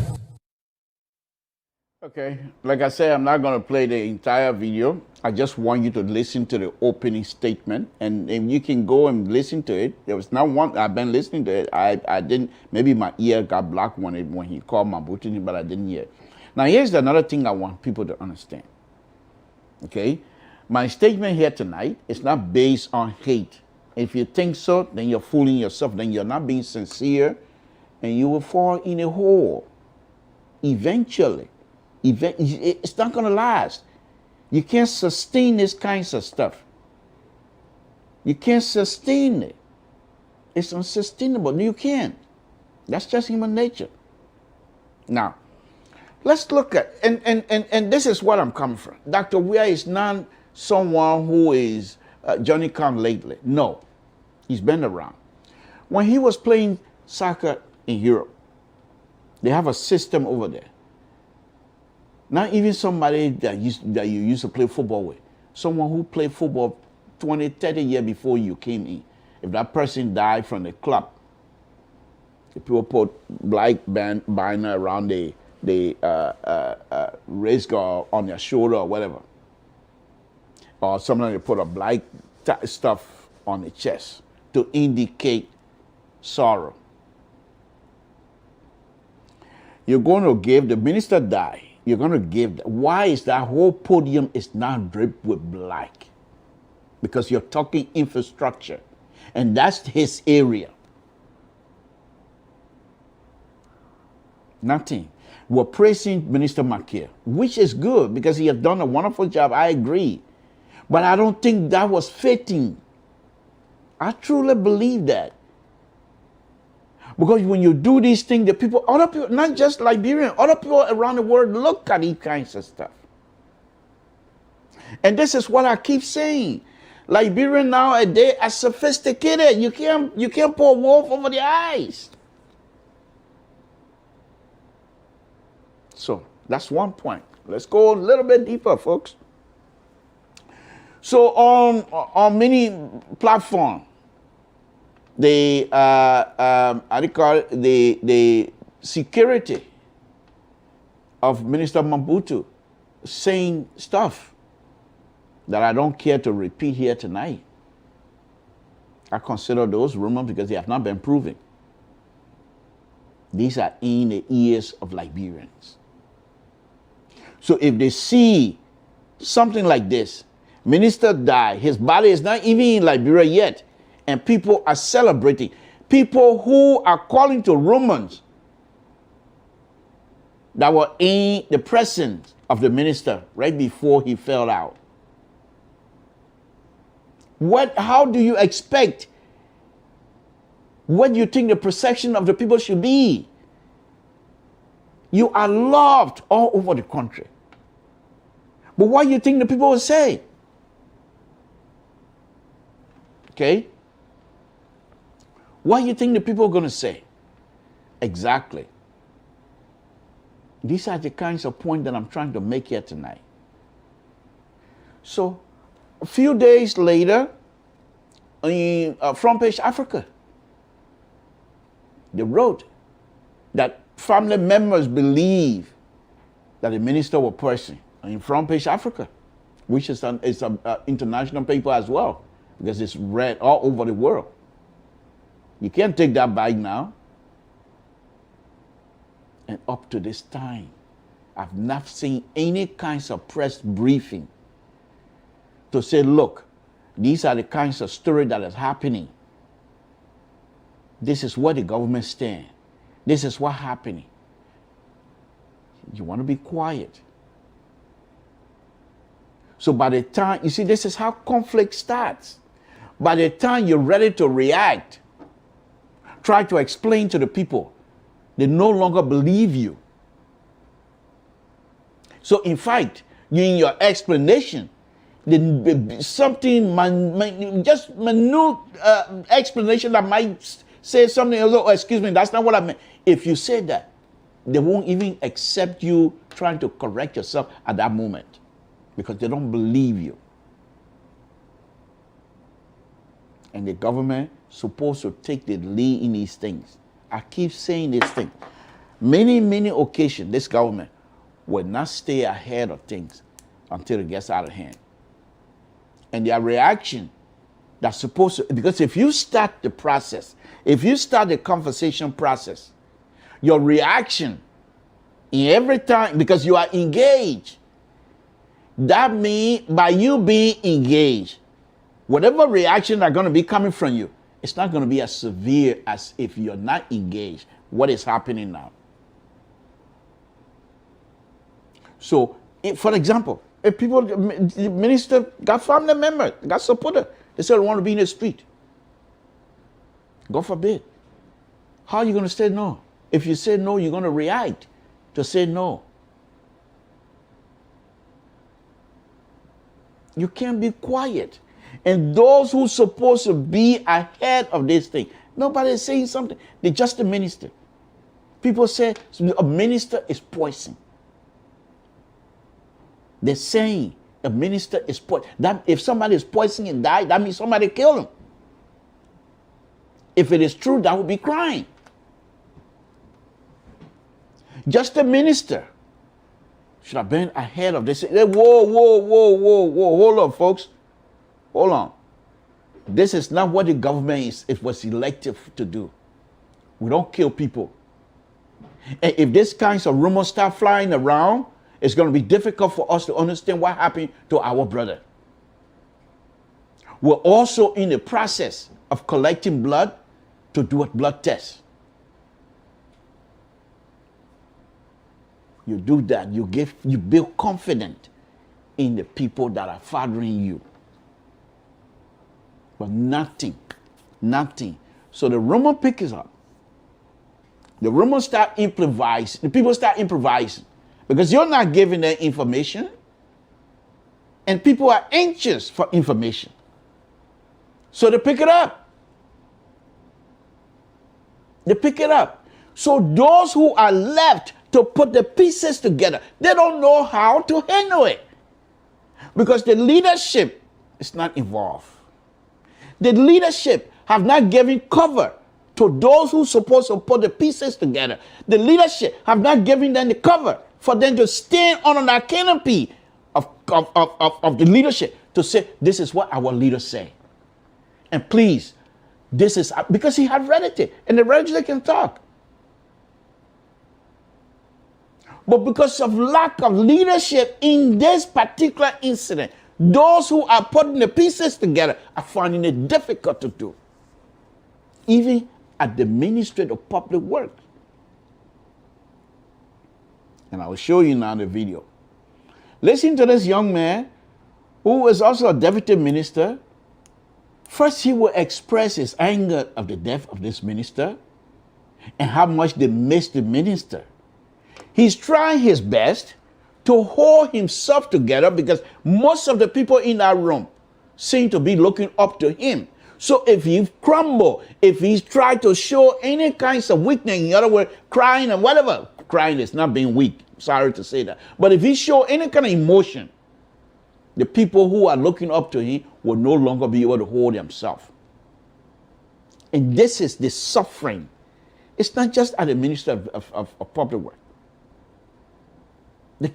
Okay, like I said, I'm not going to play the entire video. I just want you to listen to the opening statement, and you can go and listen to it. There was not one. I've been listening to it. I didn't. Maybe my ear got blocked when he called Mobutu, but I didn't hear. Now here's another thing I want people to understand. Okay, my statement here tonight is not based on hate. If you think so, then you're fooling yourself. Then you're not being sincere, and you will fall in a hole eventually. It's not going to last. You can't sustain this kinds of stuff. You can't sustain it. It's unsustainable. You can't. That's just human nature. Now, let's look at, and this is what I'm coming from. Dr. Weah is not someone who is Johnny come lately. No, he's been around. When he was playing soccer in Europe, they have a system over there. Not even somebody that you used to play football with. Someone who played football 20, 30 years before you came in. If that person died from the club, the people put black banner around the wrist or on their shoulder or whatever. Or sometimes they put a black stuff on the chest to indicate sorrow. You're going to give, the minister die. You're going to give, why is that whole podium is not draped with black? Because you're talking infrastructure. And that's his area. Nothing. We're praising Minister Makia, which is good because he has done a wonderful job. I agree. But I don't think that was fitting. I truly believe that. Because when you do these things, the people, other people, not just Liberian, other people around the world look at these kinds of stuff. And this is what I keep saying. Liberian nowadays are sophisticated. You can't pour wolf over their eyes. So that's one point. Let's go a little bit deeper, folks. So on many platforms, the the security of Minister Mobutu saying stuff that I don't care to repeat here tonight. I consider those rumors because they have not been proven. These are in the ears of Liberians. So if they see something like this, minister died, his body is not even in Liberia yet, and people are celebrating. People who are calling to Romans that were in the presence of the minister right before he fell out. How do you expect? What do you think the perception of the people should be? You are loved all over the country. But what do you think the people will say? Okay? What do you think the people are going to say? Exactly. These are the kinds of points that I'm trying to make here tonight. So a few days later, in Front Page Africa, they wrote that family members believe that the minister was poisoned in Front Page Africa, which is an international paper as well, because it's read all over the world. You can't take that back now. And up to this time, I've not seen any kinds of press briefing to say, look, these are the kinds of stories that is happening. This is where the government stands. This is what's happening. You want to be quiet. So by the time, you see, this is how conflict starts. By the time you're ready to react, try to explain to the people, they no longer believe you. So in fact, in your explanation, something just minute explanation that might say something else. Oh, excuse me, that's not what I meant. If you say that, they won't even accept you trying to correct yourself at that moment because they don't believe you. And the government supposed to take the lead in these things. I keep saying this thing. Many occasions, this government will not stay ahead of things until it gets out of hand. And their reaction, that's supposed to, because if you start the process, if you start the conversation process, your reaction in every time, because you are engaged, that means by you being engaged, whatever reaction are going to be coming from you, it's not going to be as severe as if you're not engaged. What is happening now? So, for example, if people, the minister got family members, got supporter, they said they want to be in the street. God forbid. How are you going to say no? If you say no, you're going to react to say no. You can't be quiet. And those who are supposed to be ahead of this thing, nobody is saying something. They're just a minister. People say a minister is poison. They're saying a minister is poison. That if somebody is poisoned and died, that means somebody killed him. If it is true, that would be crime. Just a minister should have been ahead of this. Whoa. Hold on, folks. Hold on. This is not what the government was elected to do. We don't kill people. And if these kinds of rumors start flying around, it's going to be difficult for us to understand what happened to our brother. We're also in the process of collecting blood to do a blood test. You do that, you build confidence in the people that are fathering you. But nothing. So the rumor picks up. The rumors start improvising. The people start improvising because you're not giving them information, and people are anxious for information. So they pick it up. So those who are left to put the pieces together, they don't know how to handle it because the leadership is not involved. The leadership have not given cover to those who are supposed to put the pieces together. The leadership have not given them the cover for them to stand under that canopy of the leadership to say, this is what our leaders say. And please, this is, because he had read it, and the register can talk. But because of lack of leadership in this particular incident, those who are putting the pieces together are finding it difficult to do. Even at the Ministry of Public Works. And I will show you now the video. Listen to this young man who is also a deputy minister. First, he will express his anger of the death of this minister and how much they miss the minister. He's trying his best to hold himself together because most of the people in that room seem to be looking up to him. So if he crumble, if he's tried to show any kinds of weakness, in other words, crying and whatever, crying is not being weak, sorry to say that. But if he show any kind of emotion, The people who are looking up to him will no longer be able to hold themselves. And this is the suffering. It's not just at the Minister of Public Works.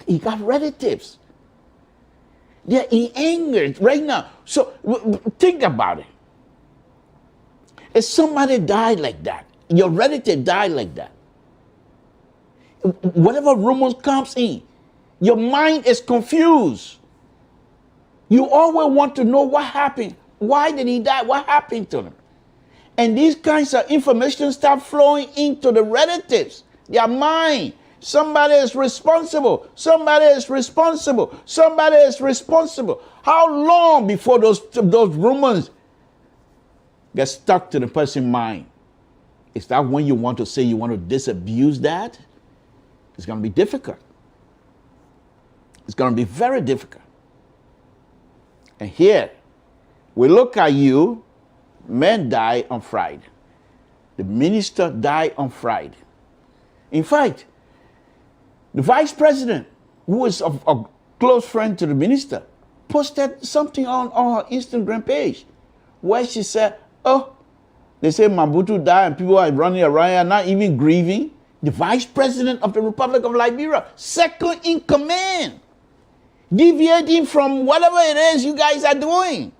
He got relatives. They're in anger right now. So think about it. If somebody died like that, your relative died like that, whatever rumors comes in, your mind is confused. You always want to know what happened. Why did he die? What happened to him? And these kinds of information start flowing into the relatives, their mind. Somebody is responsible. Somebody is responsible. Somebody is responsible. How long before those rumors get stuck to the person's mind? Is that when you want to say you want to disabuse that? It's going to be difficult. It's going to be very difficult. And here, we look at you, men die on Friday. The minister died on Friday. In fact, the vice president, who is a close friend to the minister, posted something on her Instagram page where she said, oh, they say Mobutu died and people are running around here not even grieving. The vice president of the Republic of Liberia, second in command, deviating from whatever it is you guys are doing.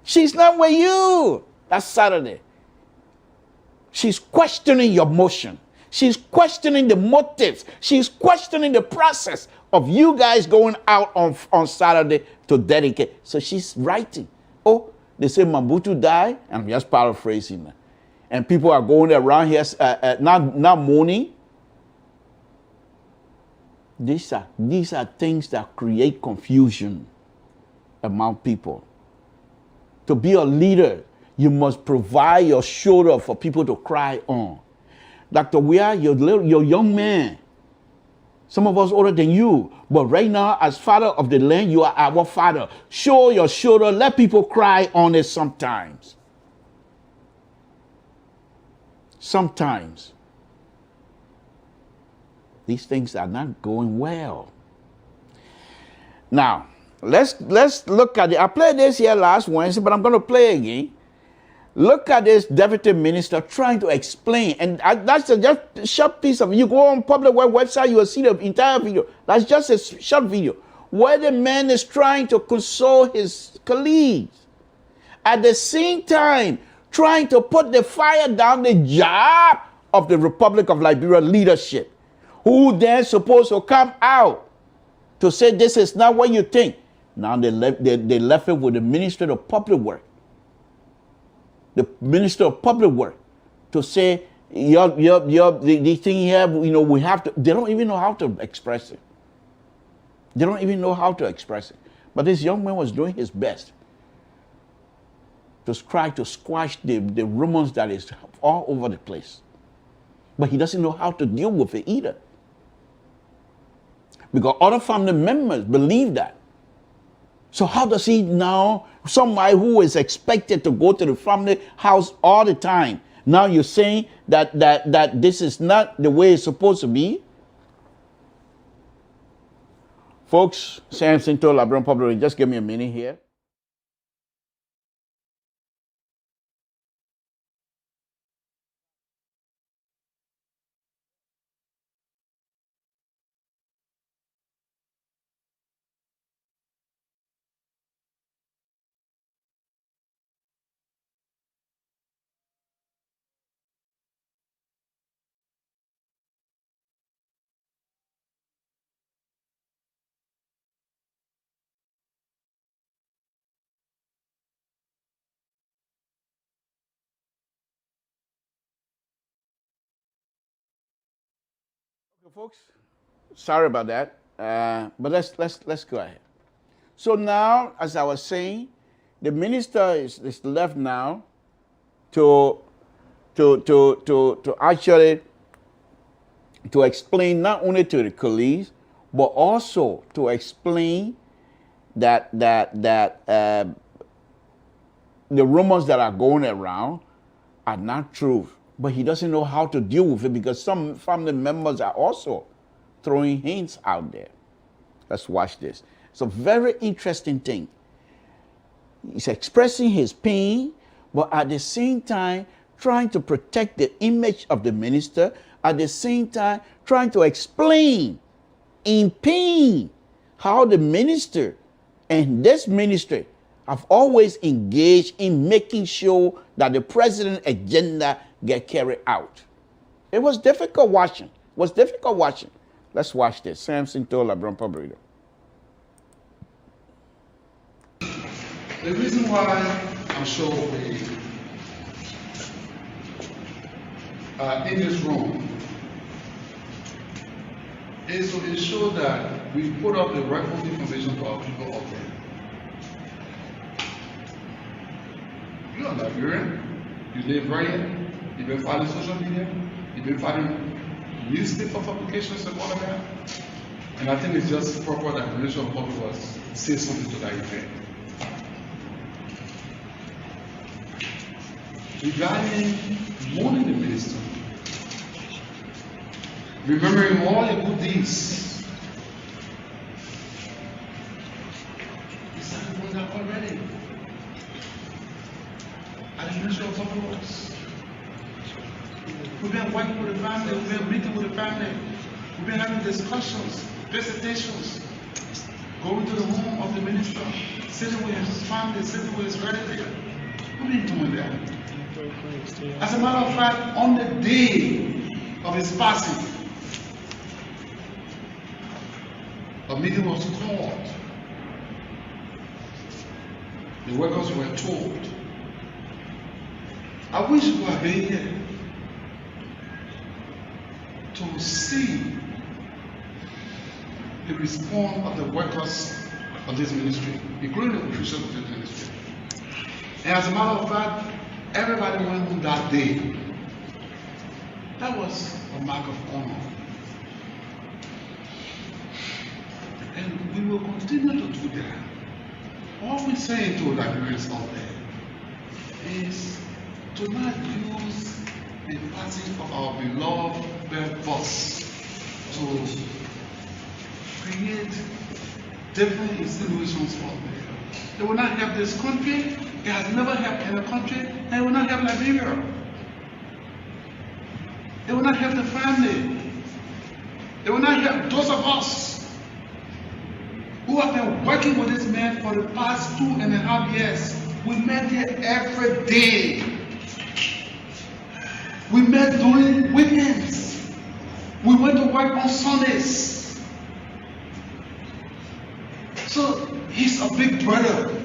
She's not with you. That's Saturday. She's questioning your motion. She's questioning the motives. She's questioning the process of you guys going out on Saturday to dedicate. So she's writing. Oh, they say Mobutu died, and I'm just paraphrasing that. And people are going around here not mourning. These are things that create confusion among people. To be a leader, you must provide your shoulder for people to cry on. Dr. Weah, you're a young man. Some of us older than you. But right now, as father of the land, you are our father. Show your shoulder. Let people cry on it sometimes. Sometimes. These things are not going well. Now, let's look at it. I played this here last Wednesday, but I'm going to play again. Look at this deputy minister trying to explain, and that's just a short piece of it. You go on public website, you will see the entire video. That's just a short video where the man is trying to console his colleagues. At the same time, trying to put the fire down the job of the Republic of Liberia leadership, who then supposed to come out to say this is not what you think. Now they left it with the Minister of Public Works. The Minister of Public Works to say, the thing here, we have to, they don't even know how to express it. They don't even know how to express it. But this young man was doing his best to try to squash the rumors that is all over the place. But he doesn't know how to deal with it either. Because other family members believe that. So how does he now, somebody who is expected to go to the family house all the time, now you're saying that this is not the way it's supposed to be? Folks, Samson told LeBron Public, just give me a minute here. Folks, sorry about that, but let's go ahead. So now, as I was saying, the minister is left now to actually to explain not only to the colleagues but also to explain that the rumors that are going around are not true. But he doesn't know how to deal with it because some family members are also throwing hints out there. Let's watch this. It's a very interesting thing. He's expressing his pain, but at the same time, trying to protect the image of the minister, at the same time, trying to explain in pain how the minister and this ministry have always engaged in making sure that the president's agenda get carried out. It was difficult watching. It was difficult watching. Let's watch this. Samson told LeBron Pobredo. The reason why I'm sure we are in this room is to ensure that we put up the rightful information to our people out there. You're a Liberian, you live right here, you've been following social media, you've been following newspaper publications and all of that. And I think it's just proper that the Minister of Public was say something to that effect. Regarding mourning the minister, remembering all the good deeds, we started doing that already. At the Ministry of Public Works, we've been working with the family, we've been meeting with the family, we've been having discussions, visitations, going to the home of the minister, sitting with his family, sitting with his relatives. We've been doing that. As a matter of fact, on the day of his passing, a meeting was called. The workers were told. I wish you had been here to see the response of the workers of this ministry, including the officials of this ministry. And as a matter of fact, everybody went home that day. That was a mark of honor. And we will continue to do that. All we're saying to Liberians out there is to not use the passing of our beloved boss to create different insinuations out there. They will not help this country. It has never helped any country, and it will not help Liberia. It will not help the family. It will not help those of us who have been working with this man for the past 2.5 years. We met here every day. We met during weekends. We went to work on Sundays. So he's a big brother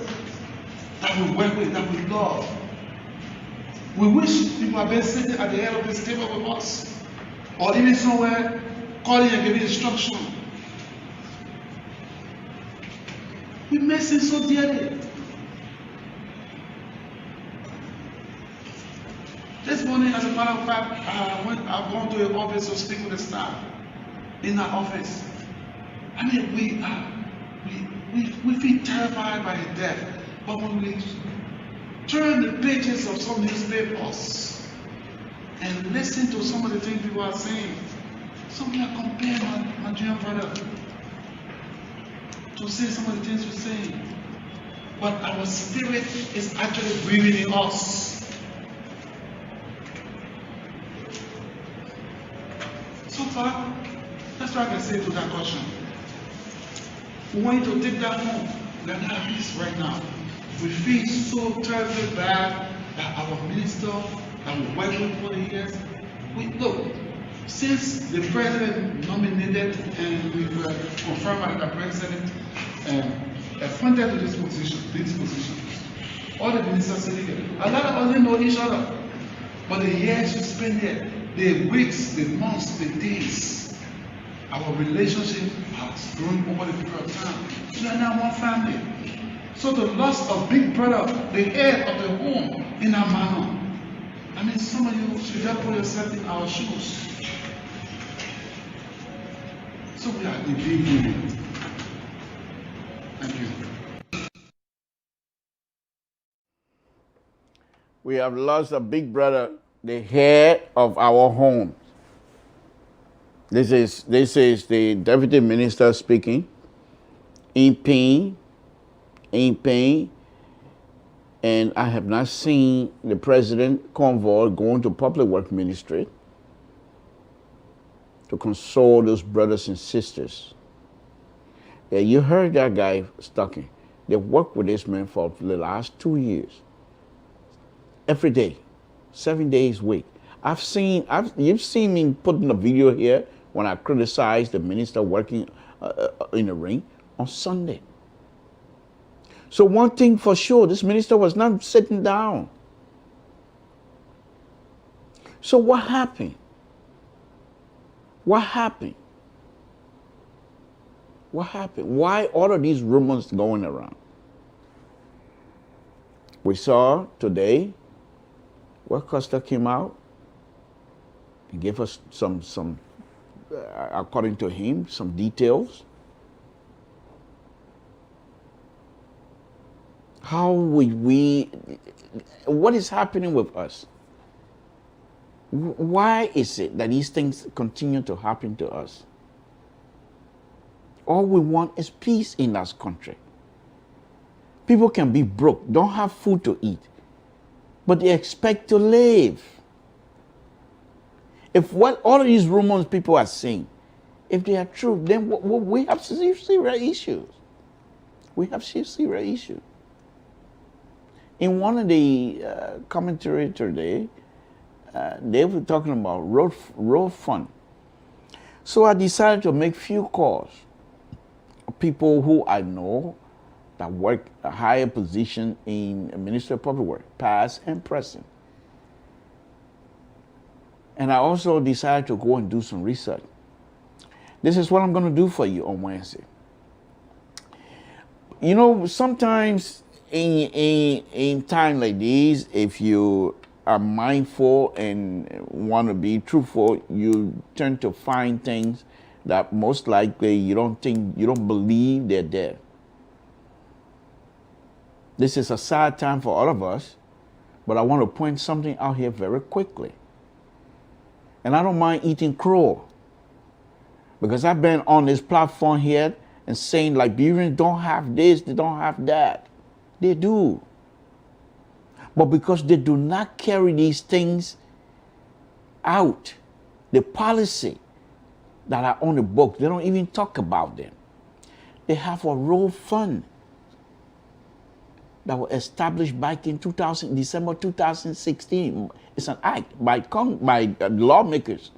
that we work with, that we love. We wish people had been sitting at the head of this table with us, or even somewhere calling and giving instruction. We miss him so dearly. This morning, as a matter of fact, I've gone to the office to speak with the staff in our office. I mean, we feel terrified by his death. But when we turn the pages of some newspapers and listen to some of the things people are saying, some people are comparing my dear brother to say some of the things we're saying. But our spirit is actually breathing in us. So far, that's what I can say to that question. We want you to take that home. We are not at peace right now. We feel so terribly bad that our minister that we worked with for the years. Look, since the president nominated and we were confirmed by the president and appointed to this position, all the ministers sitting here, a lot of us didn't know each other. But the years we spent here, the weeks, the months, the days, our relationship has grown over the period of time. We are now one family. So the loss of Big Brother, the head of the home, in our manner. I mean, some of you should just put yourself in our shoes. So we are in big unit. Thank you. We have lost a Big Brother, the head of our home. This is the Deputy Minister speaking in pain, and I have not seen the president convoy going to public work ministry to console those brothers and sisters. Yeah, you heard that guy talking. They worked with this man for the last 2 years. Every day, 7 days a week. You've seen me putting a video here when I criticized the minister working in the ring on Sunday. So one thing for sure, this minister was not sitting down. So what happened? What happened? What happened? Why all of these rumors going around? We saw today where Costa came out and gave us some according to him, some details. How would what is happening with us? Why is it that these things continue to happen to us? All we want is peace in this country. People can be broke, don't have food to eat, but they expect to live. If what all of these rumors people are saying, if they are true, then we have serious issues. We have serious issues. In one of the commentary today, they were talking about road fund. So I decided to make few calls. People who I know that work a higher position in Ministry of Public Works, past and present. And I also decided to go and do some research. This is what I'm going to do for you on Wednesday. You know, sometimes in time like these, if you are mindful and want to be truthful, you tend to find things that most likely you don't believe they're there. This is a sad time for all of us, but I want to point something out here very quickly. And I don't mind eating crow, because I've been on this platform here and saying Liberians don't have this, they don't have that. They do. But because they do not carry these things out, the policy that are on the book, they don't even talk about them. They have a road fund that was established back in December 2016. It's an act by lawmakers.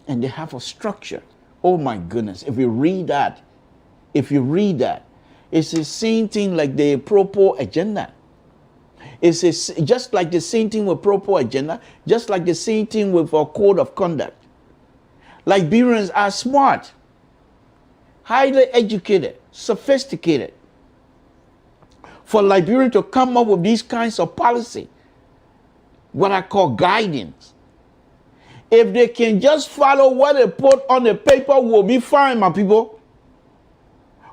And they have a structure. Oh my goodness, if you read that, it's the same thing like the Propo agenda. It's just like the same thing with Propo agenda, just like the same thing with our code of conduct. Liberians are smart, highly educated, sophisticated. For Liberians to come up with these kinds of policy, what I call guidance, if they can just follow what they put on the paper, we'll be fine, my people.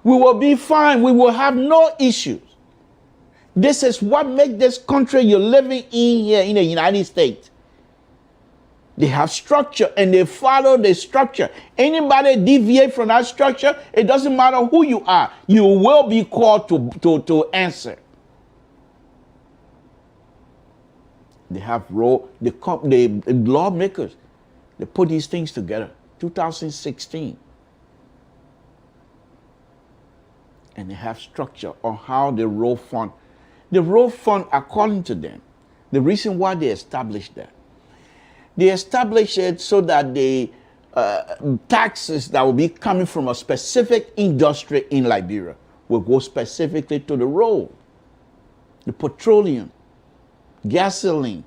We will be fine. We will have no issues. This is what makes this country you're living in here in the United States. They have structure and they follow the structure. Anybody deviate from that structure, it doesn't matter who you are, you will be called to answer. They have the lawmakers, they put these things together, 2016. And they have structure on how the road fund, according to them, the reason why they established that, they established it so that the taxes that will be coming from a specific industry in Liberia will go specifically to the road. The petroleum, gasoline,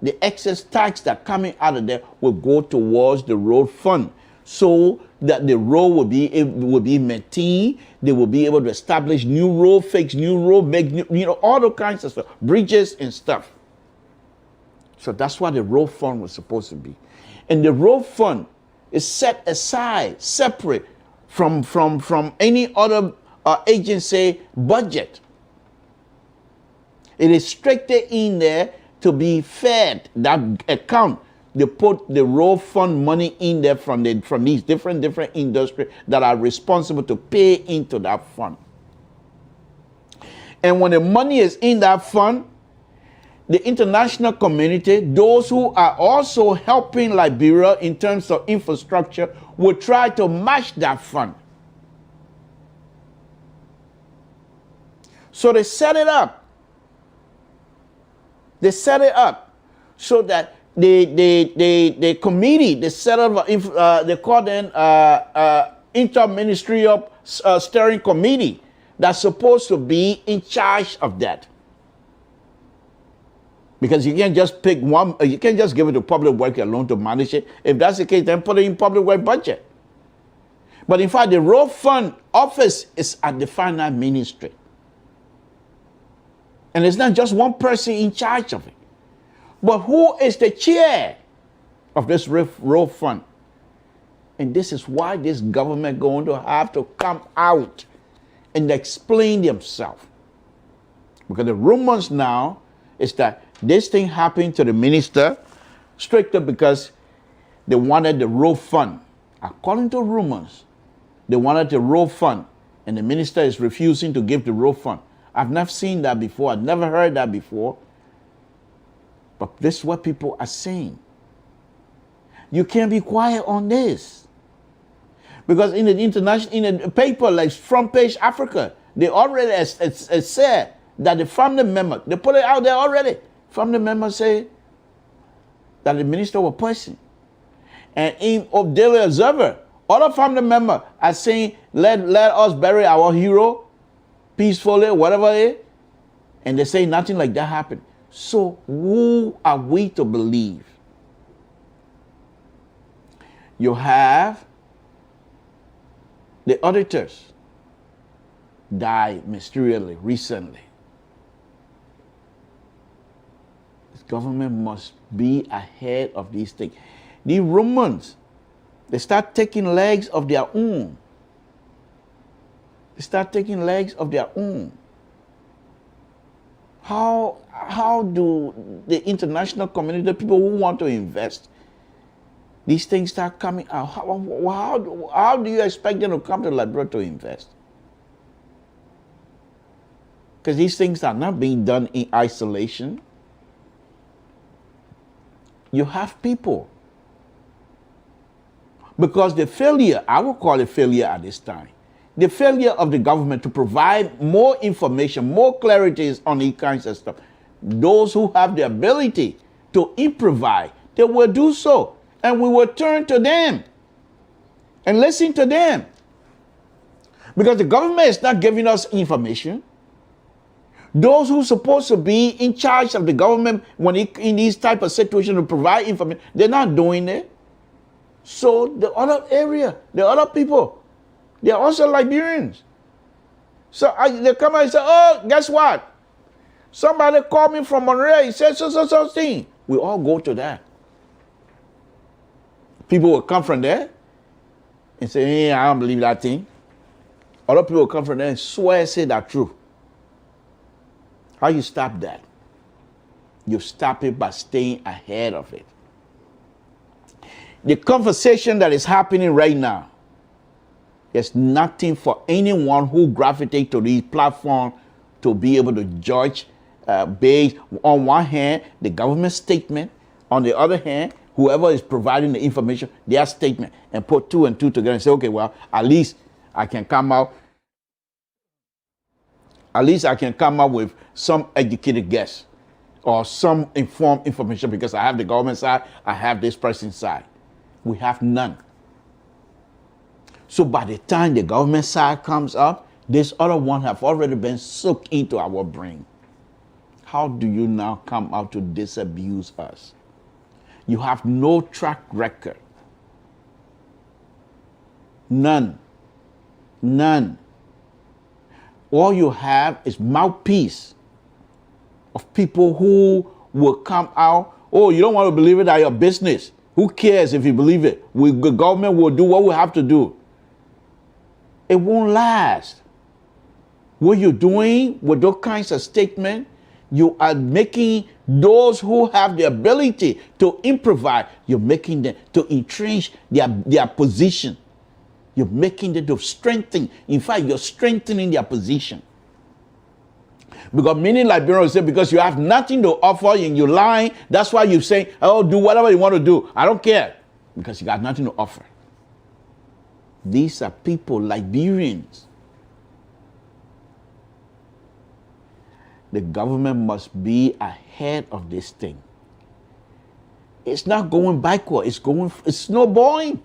the excess tax that coming out of there will go towards the road fund, so that the road will be maintained. They will be able to establish new road, fix new road, make new, all the kinds of stuff, bridges and stuff. So that's what the road fund was supposed to be. And the road fund is set aside, separate from any other agency budget. It is strictly in there to be fed, that account, they put the road fund money in there from these different industries that are responsible to pay into that fund. And when the money is in that fund, the international community, those who are also helping Liberia in terms of infrastructure, will try to match that fund. So they set it up. They set it up so that the committee, they set up, they call them interministerial steering committee that's supposed to be in charge of that. Because you can't just pick one, you can't just give it to public work alone to manage it. If that's the case, then put it in public work budget. But in fact, the road fund office is at the finance ministry. And it's not just one person in charge of it. But who is the chair of this road fund? And this is why this government going to have to come out and explain themselves. Because the rumors now is that this thing happened to the minister strictly because they wanted the road fund. According to rumors, they wanted the road fund, and the minister is refusing to give the road fund. I've never seen that before. I've never heard that before. But this is what people are saying. You can't be quiet on this. Because in the paper like Front Page Africa, they already said that the family member, they put it out there already. Family members say that the minister was pushing. And in of Daily Observer, other family members are saying, let us bury our hero peacefully, whatever it is. And they say nothing like that happened. So who are we to believe? You have the auditors died mysteriously recently. This government must be ahead of these things. The Romans, they start taking legs of their own. They start taking legs of their own. How do the international community, the people who want to invest, these things start coming out? How do you expect them to come to Liberia to invest? Because these things are not being done in isolation. You have people. Because the failure, I would call it failure at this time, the failure of the government to provide more information, more clarities on these kinds of stuff. Those who have the ability to improvise, they will do so. And we will turn to them and listen to them. Because the government is not giving us information. Those who are supposed to be in charge of the government when in these type of situations to provide information, they're not doing it. So the other area, the other people, they're also Liberians. So they come out and say, oh, guess what? Somebody called me from Monterey. He said so thing. We all go to that. People will come from there and say, hey, I don't believe that thing. Other people will come from there and swear say that true. How you stop that? You stop it by staying ahead of it. The conversation that is happening right now, there's nothing for anyone who gravitates to these platforms to be able to judge based on one hand, the government statement, on the other hand, whoever is providing the information, their statement, and put two and two together and say, okay, well, at least I can come out with some educated guess or some informed information because I have the government side, I have this person's side. We have none. So by the time the government side comes up, this other one have already been soaked into our brain. How do you now come out to disabuse us? You have no track record. None. None. All you have is mouthpiece of people who will come out. Oh, you don't want to believe it, that's your business. Who cares if you believe it? The government will do what we have to do. It won't last. What you're doing with those kinds of statements, You are making those who have the ability to improvise, you're making them to entrench their position. You're making them to strengthen. In fact, you're strengthening their position. Because many Liberians say, because you have nothing to offer and you're lying, that's why you say, oh, do whatever you want to do. I don't care. Because you got nothing to offer. These are people, Liberians. The government must be ahead of this thing. It's not going backward. It's snowballing.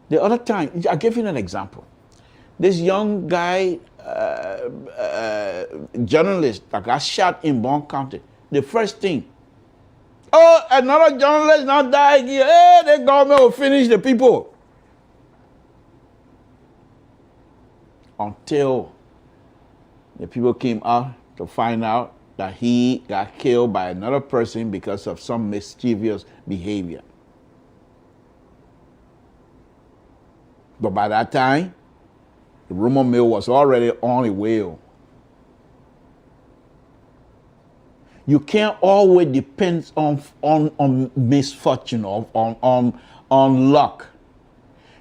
The other time, I'll give you an example. This young guy, journalist that got shot in Bond County. The first thing, oh, another journalist now died here. Hey, the government will finish the people. Until the people came out to find out that he got killed by another person because of some mischievous behavior. But by that time, the rumor mill was already on the wheel. You can't always depend on misfortune or on luck.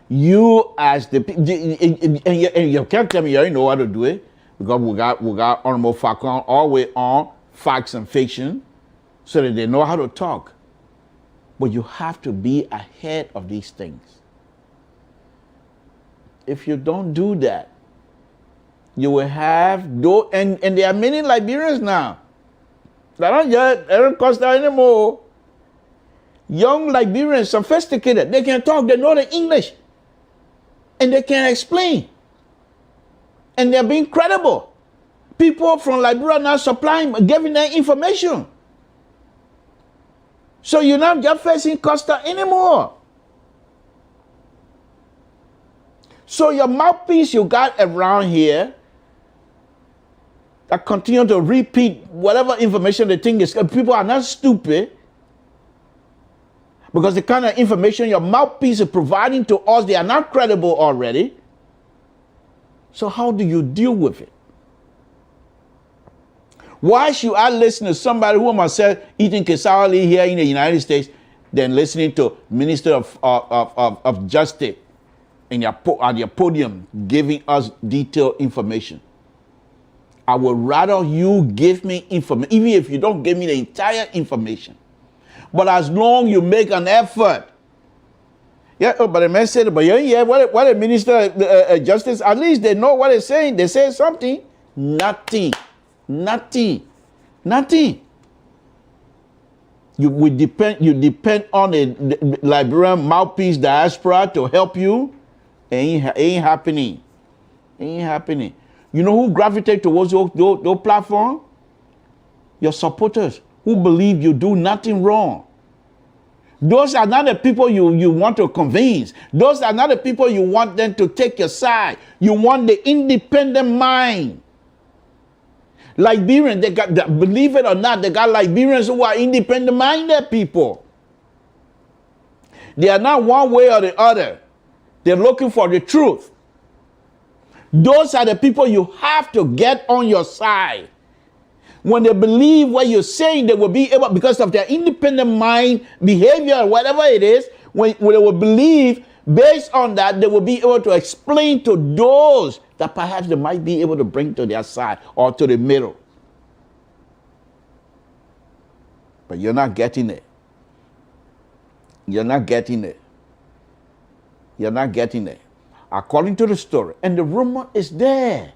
You as and you can't tell me you know how to do it, because we got Honorable Falcon all the way on facts and fiction so that they know how to talk. But you have to be ahead of these things. If you don't do that, you will have and there are many Liberians now that don't get Eric Costa anymore. Young Liberians, sophisticated, they can talk, they know the English, and they can explain. And they're being credible. People from Liberia now supplying, giving them information. So you're not just facing Costa anymore. So your mouthpiece you got around here that continue to repeat whatever information they think is, people are not stupid. Because the kind of information your mouthpiece is providing to us, they are not credible already. So how do you deal with it? Why should I listen to somebody who myself eating kesawali here in the United States than listening to Minister of Justice at your podium giving us detailed information? I would rather you give me information, even if you don't give me the entire information. But as long you make an effort. Yeah, but the man said, but yeah, what the Minister of Justice, at least they know what they're saying. They say something. Nothing. You depend on the Liberian mouthpiece diaspora to help you. Ain't happening. You know who gravitate towards your platform? Your supporters who believe you do nothing wrong. Those are not the people you want to convince. Those are not the people you want them to take your side. You want the independent mind. Liberians, they got, believe it or not, they got Liberians who are independent-minded people. They are not one way or the other. They're looking for the truth. Those are the people you have to get on your side. When they believe what you're saying, they will be able, because of their independent mind, behavior, whatever it is, when they will believe, based on that, they will be able to explain to those that perhaps they might be able to bring to their side or to the middle. But you're not getting it. You're not getting it. According to the story. And the rumor is there.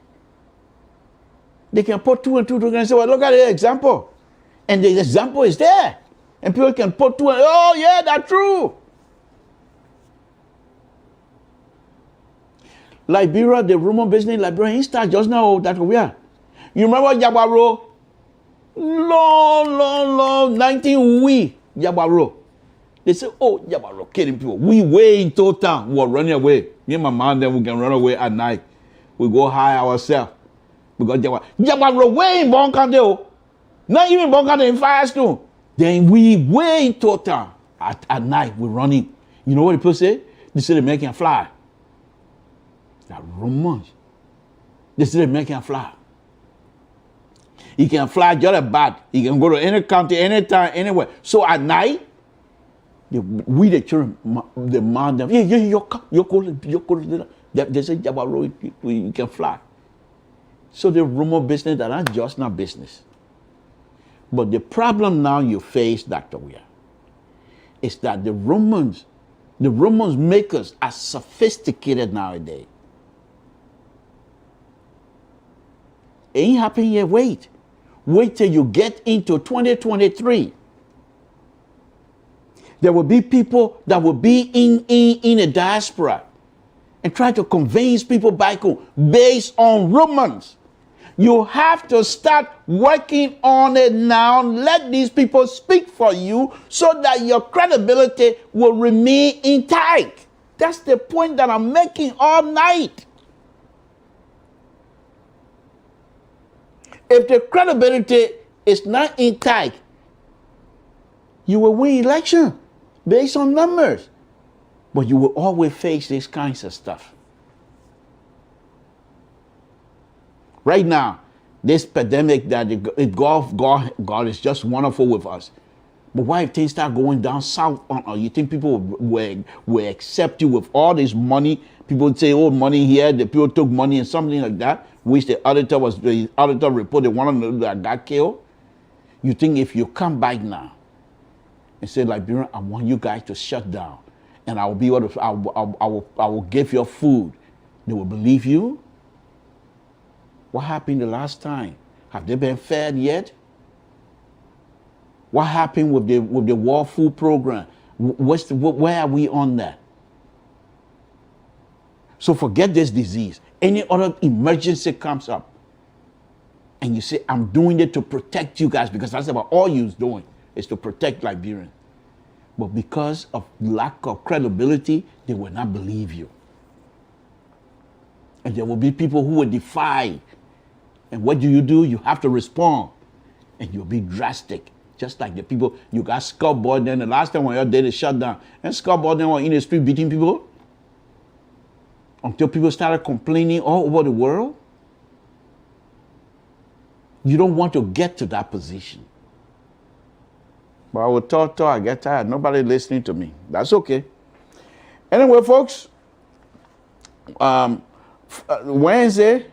They can put two and two together and say, well, look at the example. And the example is there. And people can put two and, oh, yeah, that's true. Liberia, the rumor business in Liberia, he started just now that we are. You remember Yabaro? Long, 19 Yabaro. They say, oh, Yabaro killing people. We way in total, we're running away. Me and my mom, then we can run away at night. We go high ourselves. Because Yabaro way in Bond County, not even Bond County in Firestone. Then we way in total. At night, we're running. You know what the people say? They say they're making a fly. That rumors. They say they're making a fly. He can fly just a bat. He can go to any country, anytime, anywhere. So at night, we the children demand them. You're cool. They say, you can fly. So the rumor business, that are just not business. But the problem now you face, Dr. Weir, is that the rumors makers are sophisticated nowadays. It ain't happening yet. Wait till you get into 2023. There will be people that will be in a diaspora and try to convince people back home based on rumors. You have to start working on it now. Let these people speak for you so that your credibility will remain intact. That's the point that I'm making all night. If the credibility is not intact, you will win election based on numbers. But you will always face these kinds of stuff. Right now, this pandemic that God is just wonderful with us. But why if things start going down south, you think people will accept you with all this money? People say, oh, money here, the people took money and something like that, which the auditor reported one of them that got killed. You think if you come back now and say, Liberian, I want you guys to shut down, and I will be able to, I will give you food, they will believe you? What happened the last time? Have they been fed yet? What happened with the World Food Program? Where are we on that? So forget this disease. Any other emergency comes up, and you say, I'm doing it to protect you guys, because that's about all you're doing, is to protect Liberians. But because of lack of credibility, they will not believe you. And there will be people who will defy. And what do? You have to respond. And you'll be drastic. Just like the people, you got Scott Borden. The last time when you did a shutdown, and Scott Borden was in the street beating people until people started complaining all over the world. You don't want to get to that position. But I will talk, I get tired. Nobody listening to me. That's okay. Anyway, folks, Wednesday,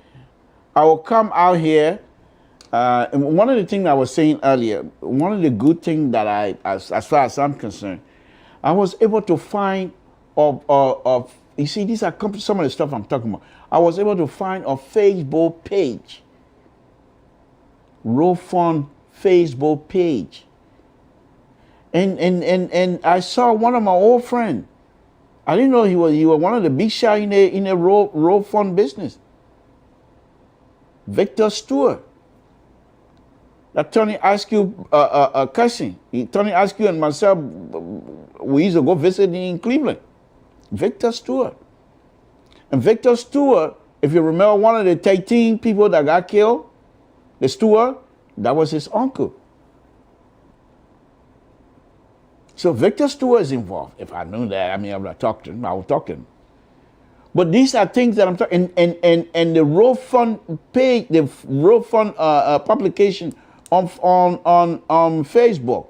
I will come out here. And one of the things I was saying earlier, one of the good things that as far as I'm concerned, I was able to find you see, these are some of the stuff I'm talking about. I was able to find a Facebook page, RoFund Facebook page. And I saw one of my old friends. I didn't know he was one of the big shots in the RoFund business. Victor Stewart. That Tony Askew cousin. Tony Askew and myself, we used to go visit in Cleveland. Victor Stewart. And Victor Stewart, if you remember one of the 13 people that got killed, the Stewart, that was his uncle. So Victor Stewart is involved. If I knew that, I would have talked to him. I would talk to him. But these are things that I'm talking, and the RoFund page, the RoFund publication on Facebook,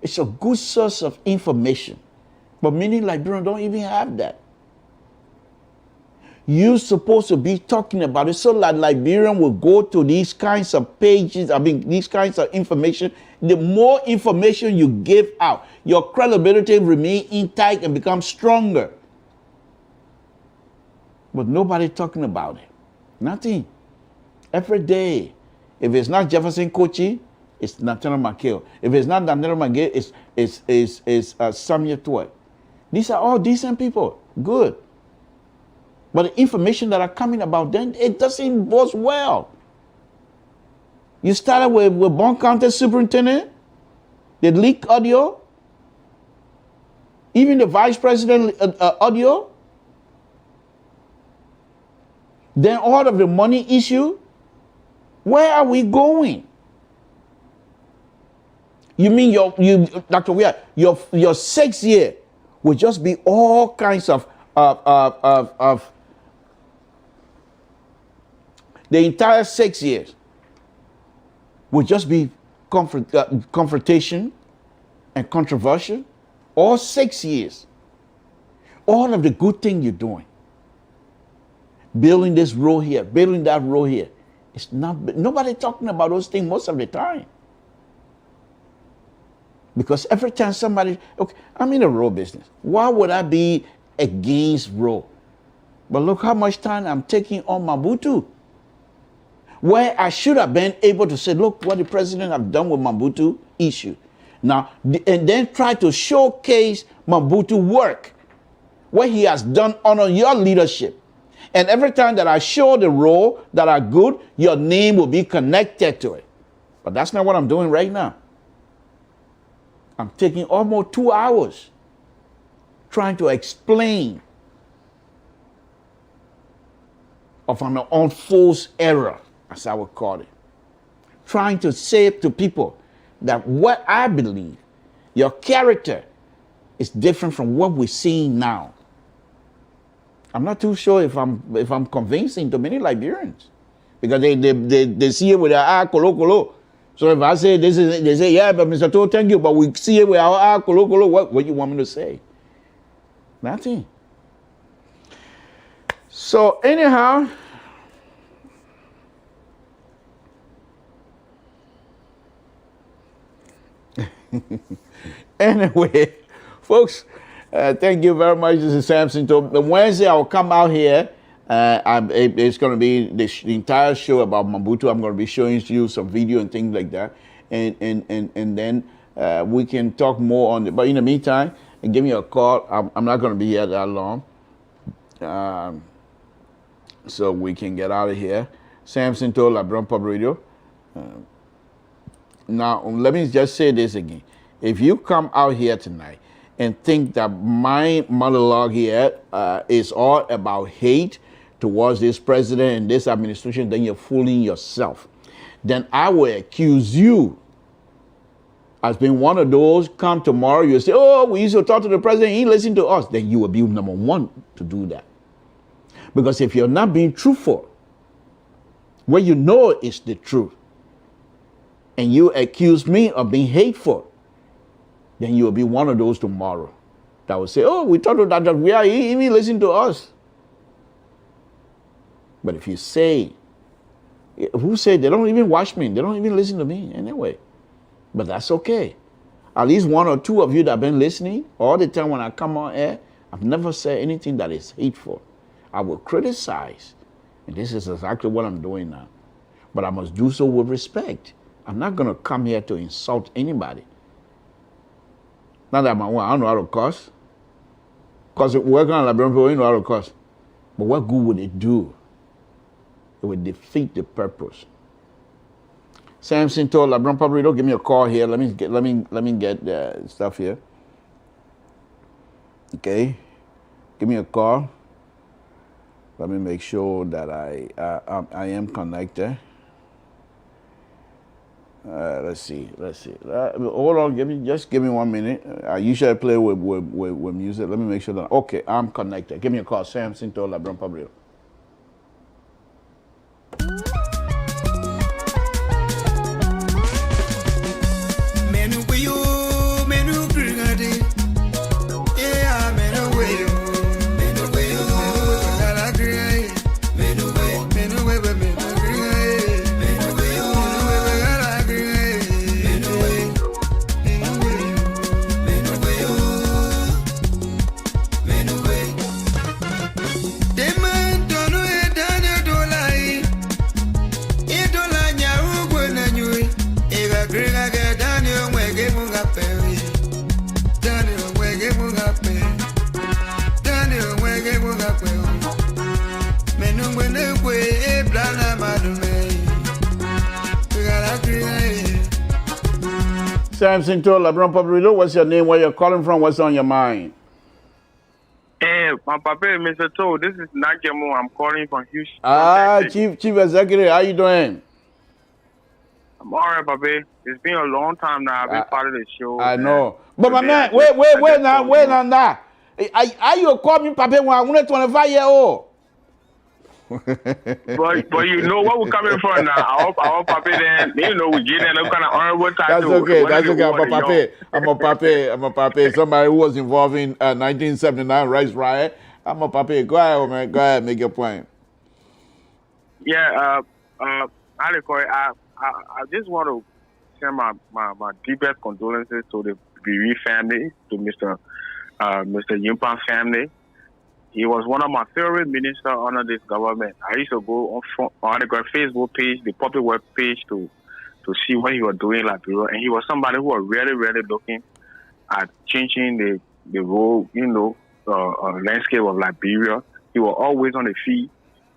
it's a good source of information. But many Liberians don't even have that. You're supposed to be talking about it so that Liberian will go to these kinds of pages, these kinds of information. The more information you give out, your credibility remain intact and become stronger. But nobody talking about it. Nothing. Every day. If it's not Jefferson Kochi, it's Nathaniel McHale. If it's not Nathaniel McHale, it's Samuel Toy. These are all decent people. Good. But the information that are coming about them, it doesn't bode well. You started with Bond County Superintendent, the leak audio, even the Vice President audio, then all of the money issue. Where are we going? You mean Dr. Weir, your 6th year will just be all kinds of the entire 6 years will just be confrontation and controversial, or 6 years. All of the good thing you're doing, building this road here, building that road here, it's not, nobody talking about those things most of the time. Because every time somebody, okay, I'm in the road business. Why would I be against road? But look how much time I'm taking on Mobutu. Where I should have been able to say, look what the president have done with Mobutu issue. Now, and then try to showcase Mobutu work, what he has done under your leadership. And every time that I show the role that are good, your name will be connected to it. But that's not what I'm doing right now. I'm taking almost 2 hours trying to explain of an unforced error, as I would call it. Trying to say to people that what I believe, your character is different from what we're seeing now. I'm not too sure if I'm convincing to many Liberians, because they see it with their eye kolo. So if I say this is, they say, yeah, but Mr. Toh, thank you, but we see it with our eye kolo. What do you want me to say? Nothing. So anyhow, anyway, folks, thank you very much. This is Samson. The Wednesday I'll come out here. It's going to be the entire show about Mobutu. I'm going to be showing you some video and things like that, and then we can talk more on it. But in the meantime, give me a call. I'm not going to be here that long, so we can get out of here. Samson Toh, LeBron Public Radio. Now, let me just say this again. If you come out here tonight and think that my monologue here is all about hate towards this president and this administration, then you're fooling yourself. Then I will accuse you as being one of those, come tomorrow, you say, oh, we used to talk to the president, he listened to us. Then you will be number one to do that. Because if you're not being truthful, what you know is the truth, and you accuse me of being hateful, then you will be one of those tomorrow that will say, oh, we talked to that, we are even listening to us. But if you say, who said they don't even watch me, they don't even listen to me anyway. But that's okay. At least one or two of you that have been listening all the time when I come on air, I've never said anything that is hateful. I will criticize, and this is exactly what I'm doing now. But I must do so with respect. I'm not going to come here to insult anybody. Not that I don't know how to cuss. Because working on Liberian people, you know how to cuss. But what good would it do? It would defeat the purpose. Samson Toh, LeBron Public Radio, give me a call here. Let me get the stuff here. Okay, give me a call. Let me make sure that I am connected. Let's see. Hold on, just give me 1 minute. I usually play with music. Let me make sure that, okay, I'm connected. Give me a call, Samson Toh, LeBron Public Radio. Samson Toh, LeBron Public Radio, what's your name, where you're calling from, what's on your mind? Hey, my papa, Mr. Toh, this is Najamo. I'm calling from Houston. Chief Executive, how you doing? I'm all right, Papa. It's been a long time now. I've been part of the show. I know. But my man, wait now. Are you call me Papa when I'm only 25 years old? but you know where we're coming from now. Our papi then, you know, we get them kind of honorable title. That's okay. That's okay. I'm a papi. Somebody who was involved in 1979 rice riot. I'm a papi. Go ahead, man. Go ahead. Make your point. Yeah. I just want to send my deepest condolences to the Biri family, to Mr. Yimpan family. He was one of my favorite ministers under this government. I used to go on the Facebook page, the public web page, to see what he was doing in Liberia. And he was somebody who was really, really looking at changing the whole, landscape of Liberia. He was always on the feed,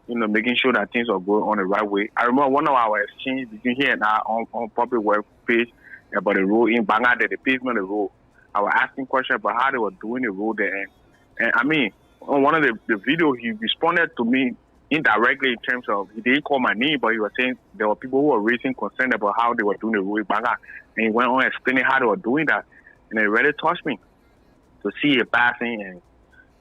making sure that things are going on the right way. I remember one of our exchanges between here and I on public web page about the road in Bangladesh, the pavement of the road. I was asking questions about how they were doing the road there. And I mean, on one of the videos, he responded to me indirectly in terms of, he didn't call my name, but he was saying there were people who were raising concern about how they were doing the road in Bangladesh. And he went on explaining how they were doing that. And it really touched me to see it passing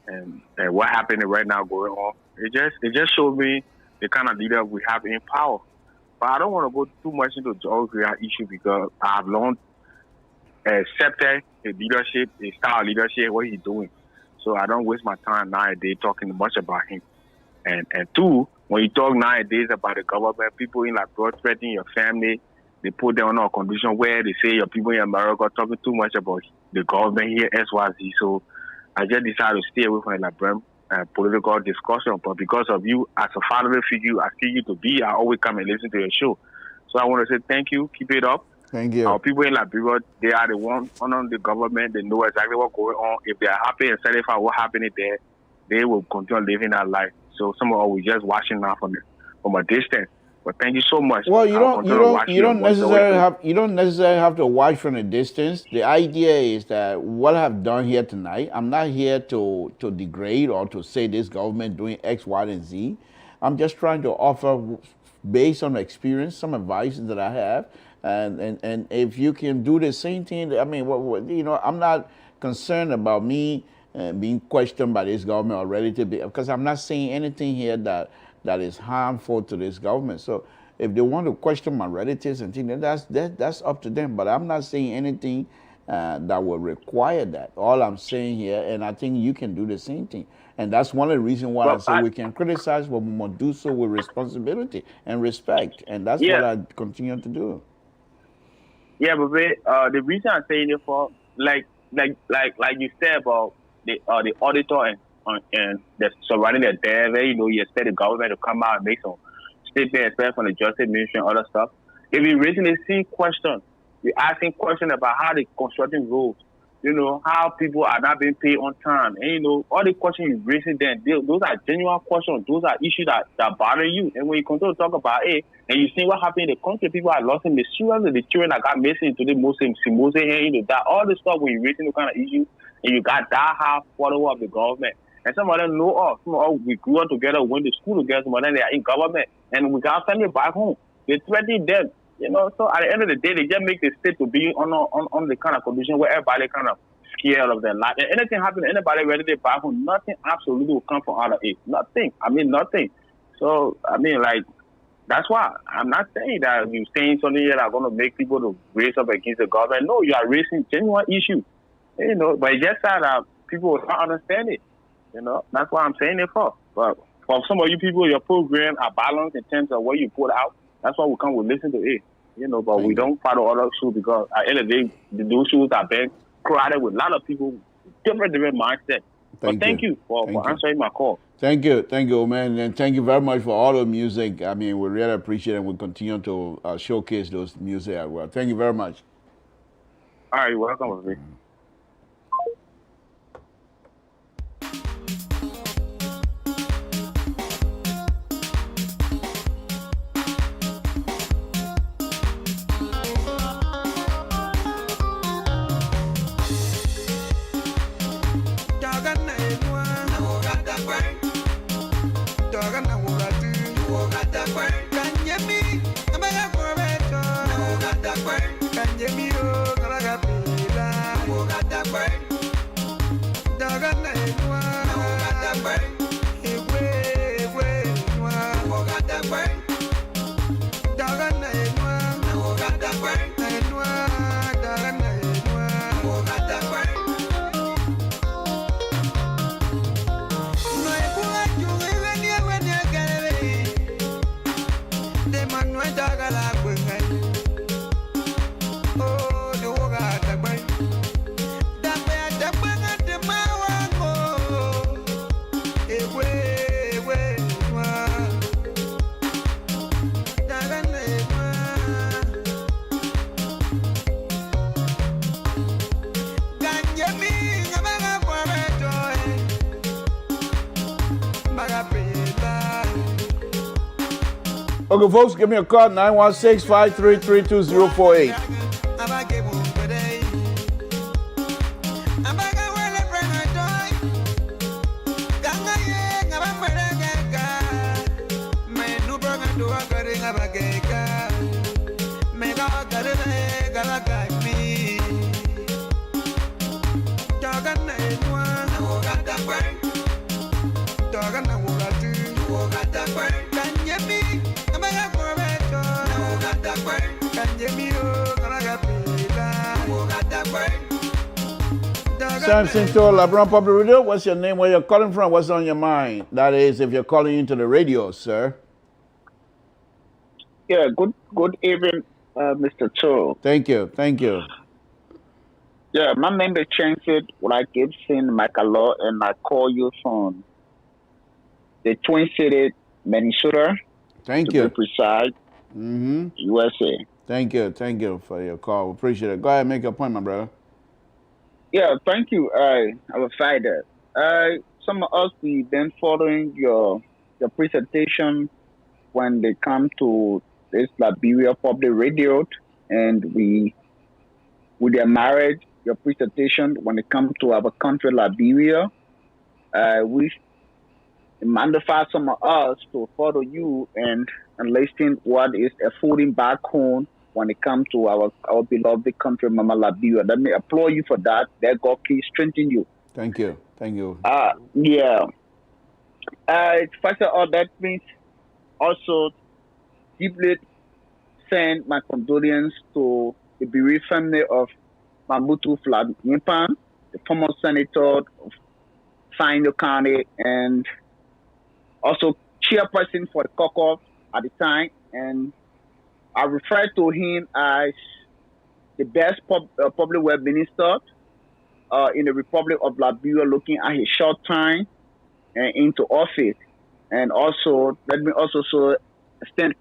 and what happening right now going on. It just showed me the kind of leader we have in power. But I don't want to go too much into the Georgia issue because I've long accepted his leadership, his style of leadership, what he's doing. So I don't waste my time nowadays talking much about him. And two, when you talk nowadays about the government, people in Liberia threatening your family, they put them on a condition where they say your people in America are talking too much about the government here, XYZ. So I just decided to stay away from the Liberian political discussion. But because of you, as a fatherly figure, I see you to be, I always come and listen to your show. So I want to say thank you, keep it up. Thank you. Our people in Liberia, they are the ones under the government. They know exactly what's going on. If they are happy and satisfied with what's happening there, they will continue living that life. So some of us, we just watching now from a distance. But thank you so much. Well, you don't necessarily have to watch from a distance. The idea is that what I've done here tonight, I'm not here to degrade or to say this government doing X, Y, and Z. I'm just trying to offer, based on experience, some advice that I have. And if you can do the same thing, I mean, I'm not concerned about me being questioned by this government or relative, because I'm not saying anything here that is harmful to this government. So if they want to question my relatives and things, that's up to them. But I'm not saying anything that will require that. All I'm saying here, and I think you can do the same thing. And that's one of the reasons why I say we can criticize, but we must do so with responsibility and respect. And that's what I continue to do. Yeah, but the reason I'm saying it for, like you said about the auditor and the surrounding the death, you expect the government to come out and make some statement, especially from the Justice Ministry and other stuff. If you raising the same question, you're asking questions about how they constructing roads, how people are not being paid on time, and all the questions you're raising then, those are genuine questions. Those are issues that bother you. And when you continue to talk about it, and you see what happened in the country, people are lost in the children that got missing to the Muslims, that all the stuff when you're raising the kind of issues, and you got that hard follower of the government. And some of them know us. Some of us, we grew up together, went to school together. Some of them, they are in government. And we got family back home. They threaten them. So at the end of the day, they just make the state to be on the kind of condition where everybody kind of scared of their life. And anything happen to anybody ready to back home, nothing absolutely will come from out of it. Nothing. I mean, nothing. So, I mean, that's why I'm not saying that you're saying something that are going to make people to raise up against the government. No, you are raising genuine issues. But it's just that people will not understand it. That's why I'm saying it for. But for some of you people, your program are balanced in terms of what you put out. That's why we come to listen to it. But we don't follow other shows because at the end of the day, those shows are being crowded with a lot of people, different mindset. Thank you for answering my call. Thank you, man, and thank you very much for all the music. I mean, we really appreciate it, and we'll continue to showcase those music as well. Thank you very much. All right, you're welcome with me. Hey, Okay, folks, give me a call, 916-533-2048. Samson to LeBron Public Radio. What's your name? Where you're calling from? What's on your mind? That is, if you're calling into the radio, sir. Yeah, good evening, Mr. Cho. Thank you. Yeah, my name is Chancellor Gibson Macalo, and I call you from the Twin Cities, Minnesota. Thank to you. be precise, USA. Thank you for your call. Appreciate it. Go ahead and make your point, my brother. Yeah, thank you, our fighter. Some of us, we've been following your presentation when they come to this Liberia Public Radio, and we admired your presentation when it comes to our country, Liberia. We magnify some of us to follow you and listen what is affording back home when it comes to our beloved country, Mama Liberia. Let me applaud you for that. That God can strengthen you. Thank you. Yeah. First of all, that means also deeply send my condolences to the bereaved family of Mabutu Flad Nyimpan, the former senator of Sino County, and also chairperson for the caucus at the time. And I refer to him as the best public work minister in the Republic of Liberia, looking at his short time into office. And also, let me also extend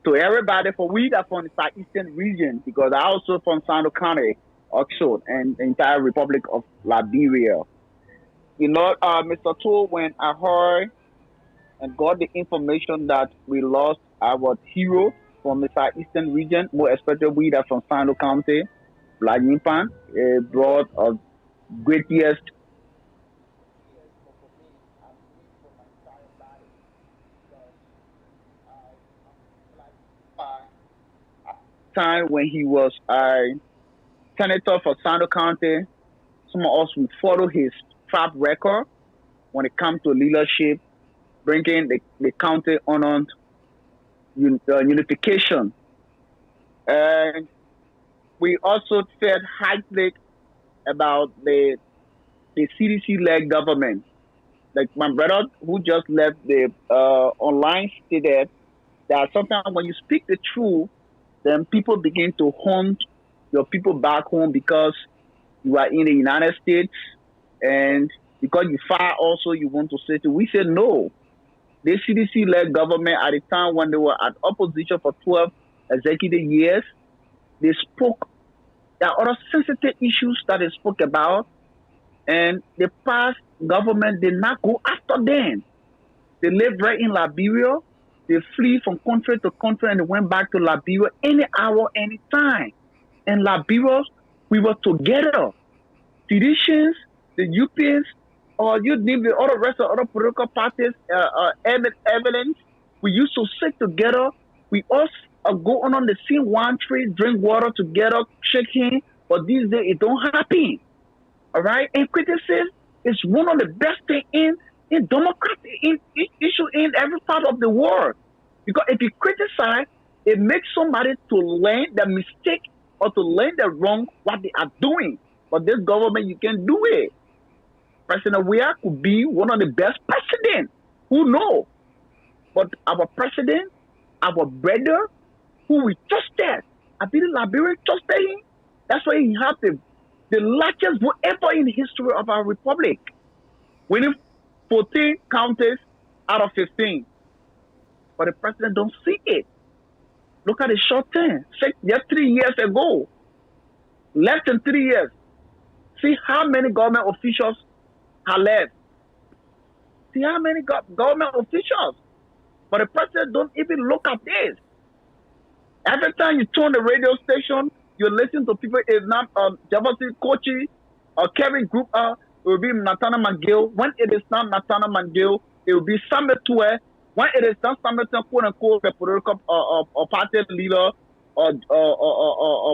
to everybody for we that from the southeastern region, because I also from Sando County, also, and the entire Republic of Liberia. You know, Mr. Tool, when I heard and got the information that we lost our hero from the southeastern region, more especially we that from Sando County, Flad Nyimpan, brought a greatest time when he was a senator for Sando County. Some of us will follow his track record when it comes to leadership, bringing the county on unification. And we also felt highly about the CDC-led government. Like my brother who just left the online stated that sometimes when you speak the truth, then people begin to hunt your people back home because you are in the United States, and because you far also you want to say to. We said no. The CDC-led government at the time when they were at opposition for 12 executive years, they spoke. There are other sensitive issues that they spoke about, and the past government did not go after them. They lived right in Liberia. They flee from country to country and they went back to Liberia any hour, any time. And Liberia, we were together. Traditions, the UPNs, or you name the other rest of other political parties, evidence, we used to sit together. We all go on the same one tree, drink water together, shake hands. But these days, it don't happen. All right? And criticism is one of the best things in democracy, in issue in every part of the world. Because if you criticize, it makes somebody to learn the mistake or to learn the wrong what they are doing. But this government, you can't do it. President Weah could be one of the best presidents. Who knows? But our president, our brother, who we trusted, I believe Liberia trusted him. That's why he had the largest vote ever in the history of our republic, winning 14 counties out of 15. But the president don't see it. Look at the short term. Just 3 years ago, less than 3 years. See how many government officials are left. See how many government officials. But the president don't even look at this. Every time you turn the radio station, you listen to people. It's not Jefferson Kochi or Kevin Grouper. It will be Natana McGill. When it is not Natana McGill, it will be Samuel Tue. When it is not Samuel Tue, quote unquote, the political or party leader or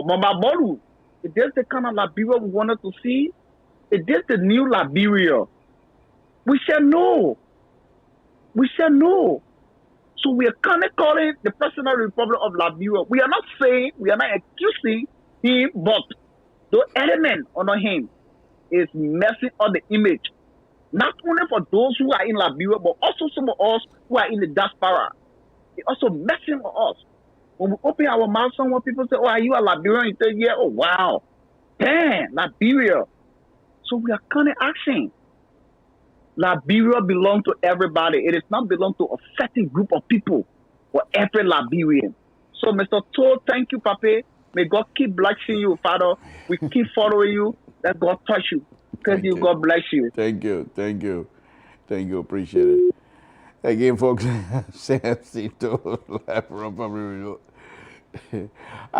Mama Molu. Is this the kind of Liberia we wanted to see? Is this the new Liberia? We said no. We said no. So we are kind of calling the President of the Republic of Liberia. We are not saying, we are not accusing him, but the element under him is messing up the image. Not only for those who are in Liberia, but also some of us who are in the diaspora. It's also messing with us. When we open our mouth, some people say, oh, are you a Liberian? You say, yeah, oh, wow. Damn, Liberia. So we are kind of asking. Liberia belongs to everybody. It does not belong to a certain group of people or every Liberian. So, Mr. Toad, thank you, Papa. May God keep blessing you, Father. We keep following you. Let God touch you. Thank you. God bless you. Thank you. Thank you. Thank you. Appreciate it. Again, folks, Samson Toad, I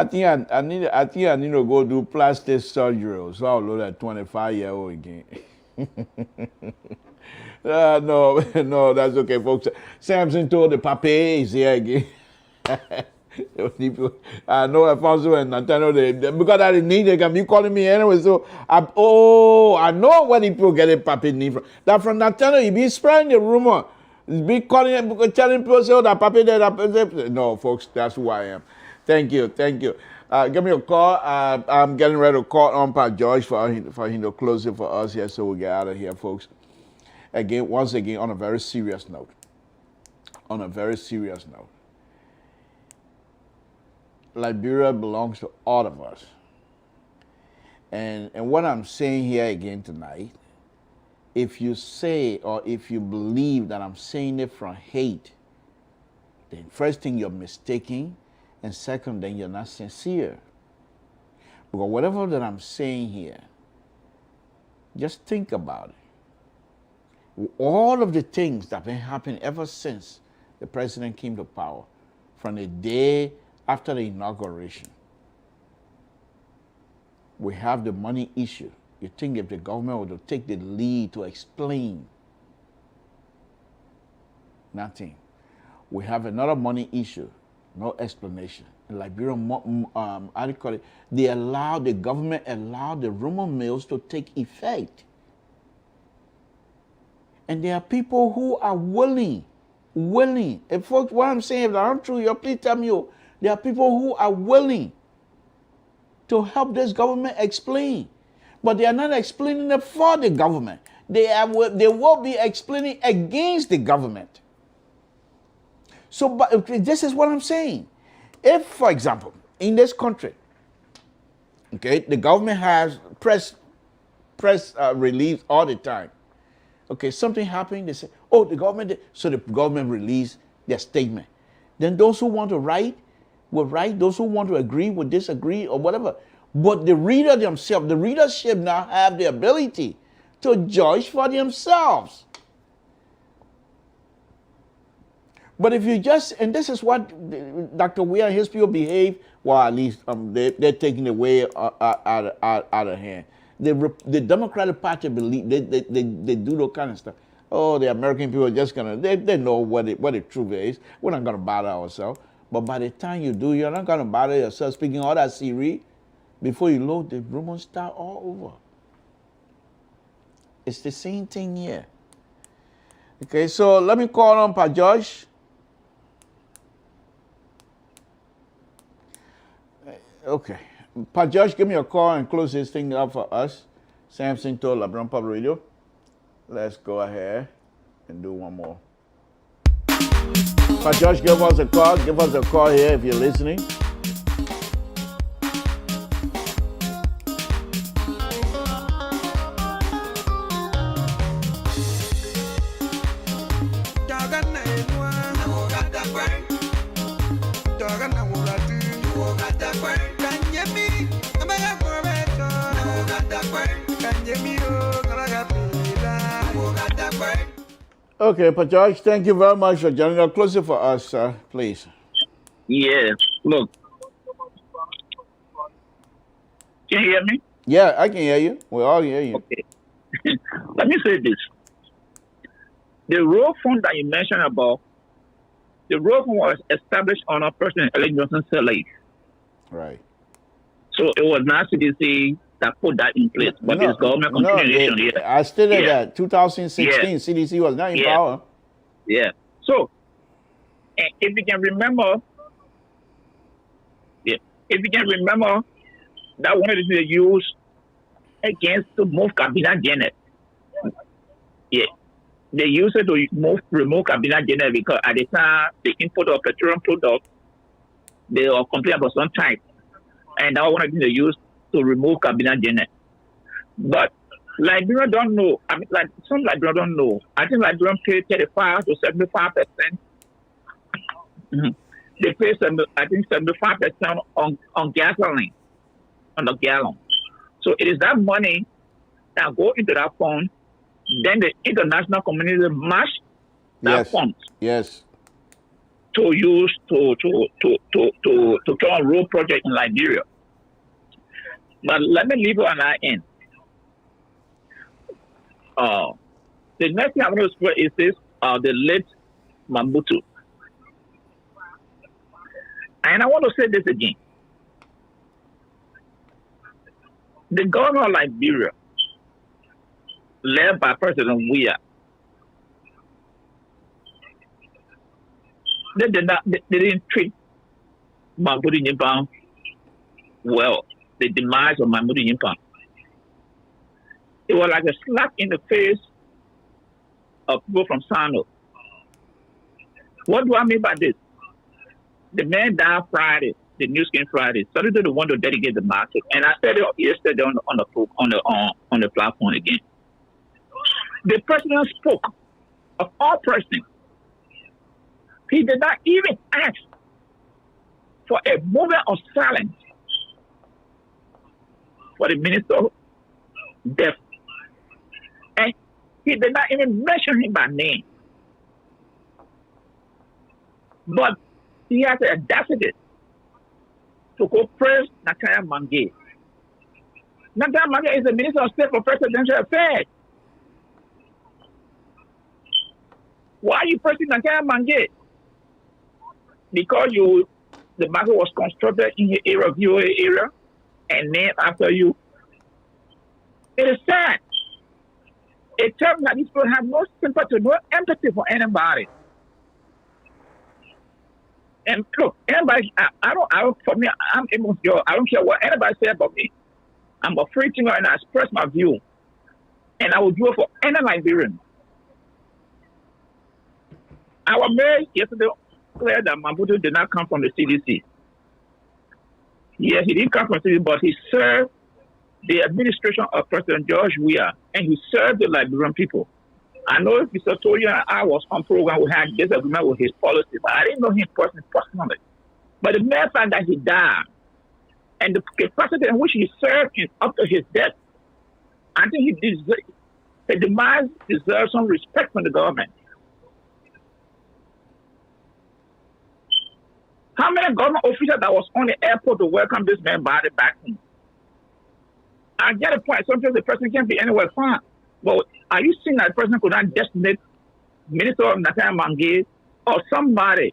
think I need to go do plastic surgery. So I'll look at 25-year-old again. No, that's okay, folks. Samson told the Papa is here again. I know Alfonso and Nathaniel, because I didn't need, they can be calling me anyway. So, I know where the people get a Papa need from. That from Nathaniel, he be spreading the rumor. He be calling, telling people, say, oh, that Papa there. No, folks, that's who I am. Thank you. Give me a call. I'm getting ready to call on Pa George for him to close it for us here, so we'll get out of here, folks. Once again, on a very serious note. Liberia belongs to all of us. And what I'm saying here again tonight, if you say or if you believe that I'm saying it from hate, then first thing you're mistaken, and second, then you're not sincere. Because whatever that I'm saying here, just think about it. All of the things that have been happening ever since the president came to power, from the day after the inauguration, we have the money issue. You think if the government were to take the lead to explain, nothing. We have another money issue, no explanation. In Liberia, how do you call it? The government allowed the rumor mills to take effect. And there are people who are willing. And folks, what I'm saying, if I'm true, you please tell me, there are people who are willing to help this government explain. But they are not explaining it for the government. They will be explaining against the government. So, but this is what I'm saying. If, for example, in this country, okay, the government has press release all the time. Okay, something happened, they say, oh, the government did. So the government released their statement. Then those who want to write will write, those who want to agree will disagree or whatever. But the reader themselves, the readership now have the ability to judge for themselves. But if you just, and this is what Dr. Weir and his people behave, well, at least they're taking it way out of hand. The Democratic Party believe they do that kind of stuff. Oh, the American people are just gonna they know what the truth is. We're not gonna bother ourselves. But by the time you do, you're not gonna bother yourself speaking all that Siri. Before you load, the rumors start all over. It's the same thing here. Okay, so let me call on Pa George. Okay. Pa George, give me a call and close this thing up for us. Samson Toad, LeBron Public Radio. Let's go ahead and do one more. Pa George, give us a call. Give us a call here if you're listening. Okay, but George, thank you very much for joining us. Close it for us, please. Yes. Look, can you hear me? Yeah, I can hear you. We all hear you. Okay. Let me say this. The road fund that you mentioned about, the road fund was established on President Ellen Johnson's leave. Right. So it was not CDC that put that in place, but it's government continuation here. I stated Yeah. that 2016 Yeah. CDC was not in Yeah. power. Yeah. So, if you can remember, that one of the things they used against to move Kabila Janet. Yeah. They used it to remove Kabila Janet because at the time, the import of petroleum products, they were complaining about some type. And that was one of the things they used to remove Kabila Janet. But Liberians don't know. I mean, like some Liberians don't know. I think Liberians pay 35 to 75%. Mm-hmm. They pay, I think, 75% on gasoline, on the gallon. So it is that money that go into that fund. Then the international community match that fund. Yes. To use to carry on road project in Liberia. But let me leave it on that end. The next thing I want to explain is this: the late Mobutu. And I want to say this again. The government of Liberia, led by President Weah, they didn't treat Mahamudu Yimpan well. The demise of Mahamudu Yimpan. It was like a slap in the face of people from Sano. What do I mean by this? The man died Friday, the New Skin Friday. So they didn't want to dedicate the market. And I said it yesterday on the platform again. The president spoke of all persons. He did not even ask for a moment of silence for the minister of death. And he did not even mention him by name. But he has the audacity to go praise Nataya Mange. Nataya Mange is the Minister of State for Presidential Affairs. Why are you praising Nataya Mange? Because the market was constructed in the area of VOA area and named after you. It is sad. It tells me that these people have no sympathy, no empathy for anybody. And look, anybody, for me, I'm emotional. I don't care what anybody say about me. I'm a free thinker and I express my view. And I will do it for any Liberian. Our mayor yesterday declared that Mobutu did not come from the CDC. Yes, he didn't come from the CDC, but he served the administration of President George Weah, and he served the Liberian people. I know if Mr. Toya and I was on program, we had disagreement with his policy, but I didn't know him personally. But the mere fact that he died, and the capacity in which he served up to his death, I think the demise deserves some respect from the government. How many government officials that was on the airport to welcome this man body back home? I get a point. Sometimes the person can't be anywhere fine. But are you seeing that the person could not designate Minister of Nataya Mange or somebody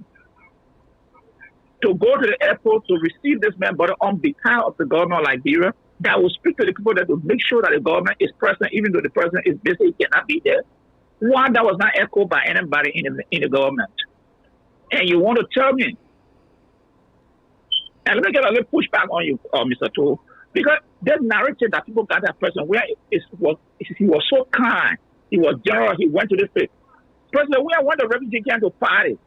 to go to the airport to receive this man body on behalf of the government of Liberia that will speak to the people that will make sure that the government is present even though the president is busy, he cannot be there? Why that was not echoed by anybody in the government? And you want to tell me, and let me get a little pushback on you, Mr. Toh, because that narrative that people got that person where he was so kind, he was generous, he went to this place. President, we want the refugee camp to party.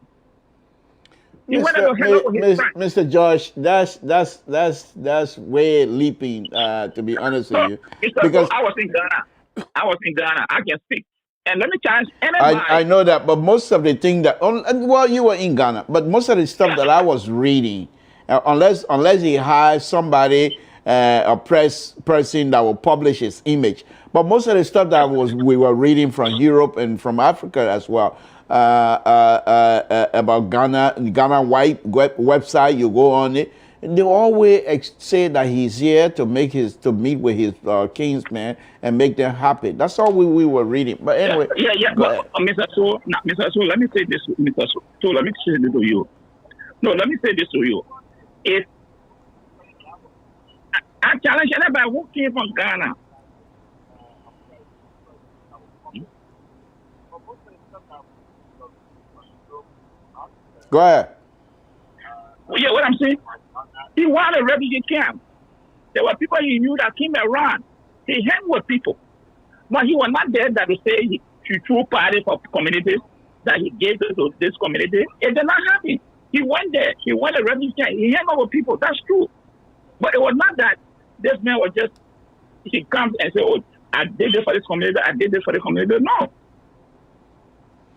Mr. Josh, that's way leaping, to be honest with you. Because I was in Ghana. I can speak. And let me challenge anybody. I know that, but most of the thing that, well, you were in Ghana, but most of the stuff that I was reading, unless he hired somebody a press person that will publish his image. But most of the stuff that we were reading from Europe and from Africa as well, about Ghana White website, you go on it, and they always say that he's here to meet with his kinsmen and make them happy. That's all we were reading. But anyway, But, Mr. So, let me say this, Mr. So, let me say this to you. No, let me say this to you. If I challenge anybody who came from Ghana. Go ahead. Yeah, what I'm saying? He was a refugee camp. There were people he knew that came around. He hung with people. But he was not there that to say he threw party for communities that he gave to this community. It did not happen. He went there. He went to refugee camp. He hung out with people. That's true. But it was not that this man was just, he comes and says, oh, I did this for this community. I did this for the community. No.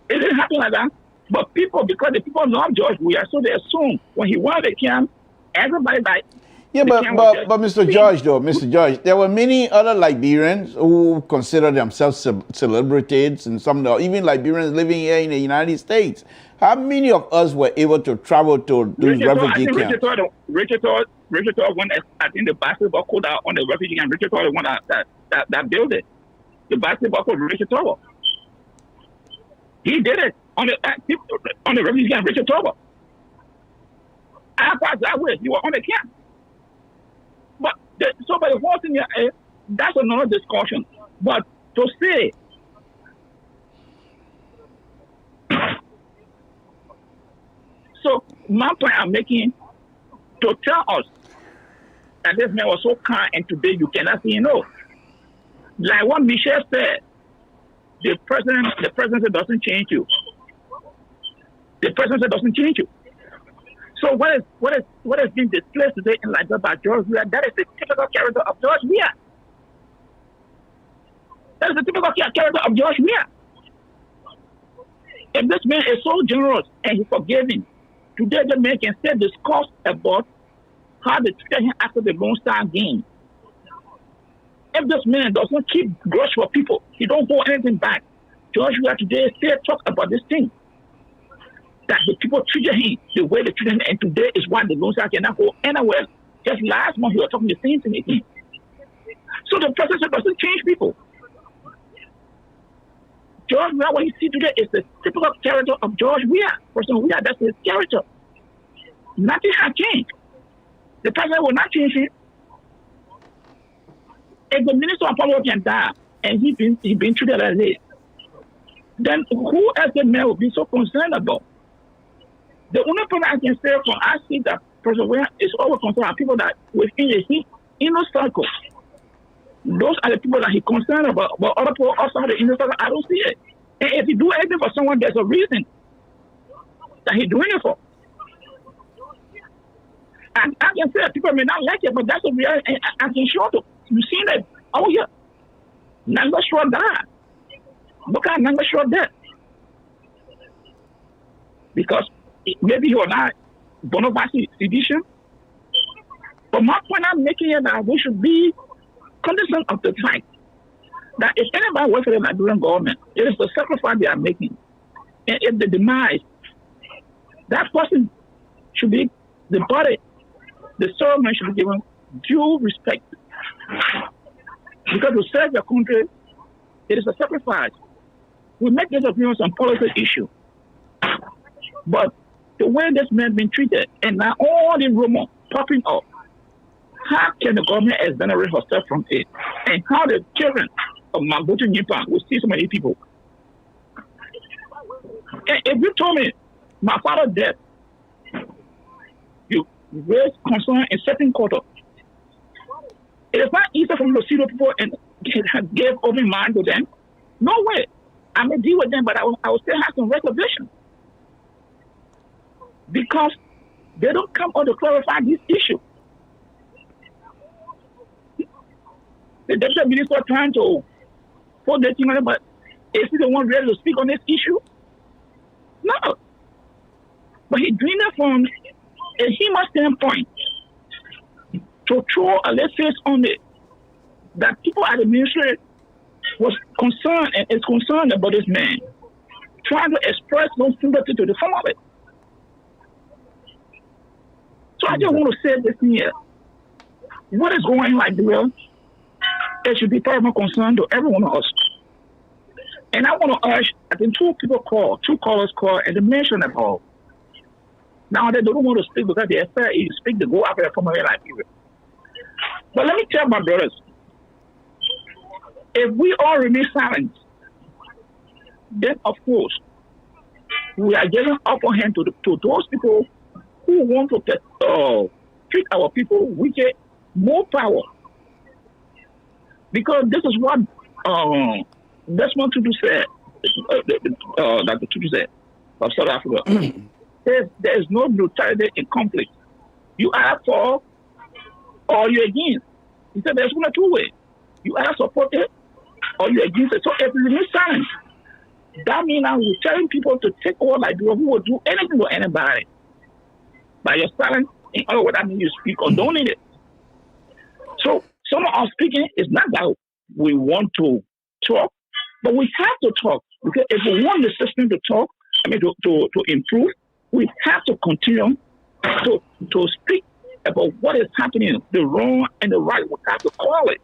It didn't happen like that. But people, because the people love George Weah, so they assume when he won the camp, everybody like. Yeah, but Mr. George, Mr. George, there were many other Liberians who consider themselves celebrities, and some even Liberians living here in the United States. How many of us were able to travel to these refugee camps? Richard Todd won, I think, the basketball court out on the refugee camp. Richard Todd won that built it. The basketball court, Richard Todd. He did it on the refugee camp, Richard Todd. I passed that way. You were on the camp. But so by the whole thing, that's another discussion. But to say so my point I'm making to tell us that this man was so kind and today you cannot say no. Like what Michelle said, the presidency doesn't change you. The presidency doesn't change you. So what has been displayed today in Liberia by George Weah, that is the typical character of George Weah. That is the typical character of George Weah. If this man is so generous and he's forgiving, today the man can still discuss about how they treated him after the Lone Star game. If this man doesn't keep grudge for people, he don't hold anything back. George Weah today still talk about this thing. That the people treated him the way they treated him, and today is why the Lone Star cannot go anywhere. Just last month, he was talking the same thing again. So the process doesn't change people. George Weah, what you see today is the typical character of George Weah. President Weah, that's his character. Nothing has changed. The president will not change it. If the minister of public can die and he been treated like this, then who else the man will be so concerned about? The only thing I can say from I see that President Weah is always concerned about people that within his inner circle. Those are the people that he's concerned about. But other people outside the inner circle, I don't see it. And if he do anything for someone, there's a reason that he's doing it for. And I can say that people may not like it, but that's a reality. I can show them. You see that? Oh yeah, Nanga Shore died. Look at Nanga Shore dead. Because maybe he was not bona fide sedition. But my point I'm making is that we should be cognizant of the fact that if anybody works for the Liberian government, it is the sacrifice they are making. And if the demise, that person should be, the body, the servant should be given due respect. Because to serve your country, it is a sacrifice. We make disagreements on policy issue. But the way this man been treated, and now all the rumors popping up, how can the government exonerate herself from it? And how the children of Mobutu Nyimpa will see so many people? And if you told me my father dead, you raise concern in certain quarter. It is not easy for me to see those people and give open mind to them. No way. I may deal with them, but I will still have some reservations. Because they don't come out to clarify this issue. The deputy minister trying to put the thing on it, but is he the one ready to speak on this issue? No. But he's doing that from a human standpoint. to throw a little face on it. That people at the ministry was concerned and is concerned about this man, trying to express no sympathy to the family. So I just want to say this here. What is going on in Liberia? It should be paramount concern to every one of us. And I want to urge, I think two callers call, and they mentioned about. Now they don't want to speak because they expect you speak to go after the family like Liberia. But let me tell my brothers, if we all remain silent, then of course we are giving upper hand to those people who want to treat our people with more power. Because this is what Desmond Tutu said, Dr. Tutu said, of South Africa. There is no neutrality in conflict. You are for or you're against. He said there's only two ways. You are supported or you're against it. So if we remain silent, that means we're telling people to take over Liberia who will do anything to anybody. By your silence, in other words, that means you speak condoning it. So some of us speaking is not that we want to talk, but we have to talk. Because if we want the system to talk, to improve, we have to continue to speak about what is happening, the wrong and the right. We have to call it.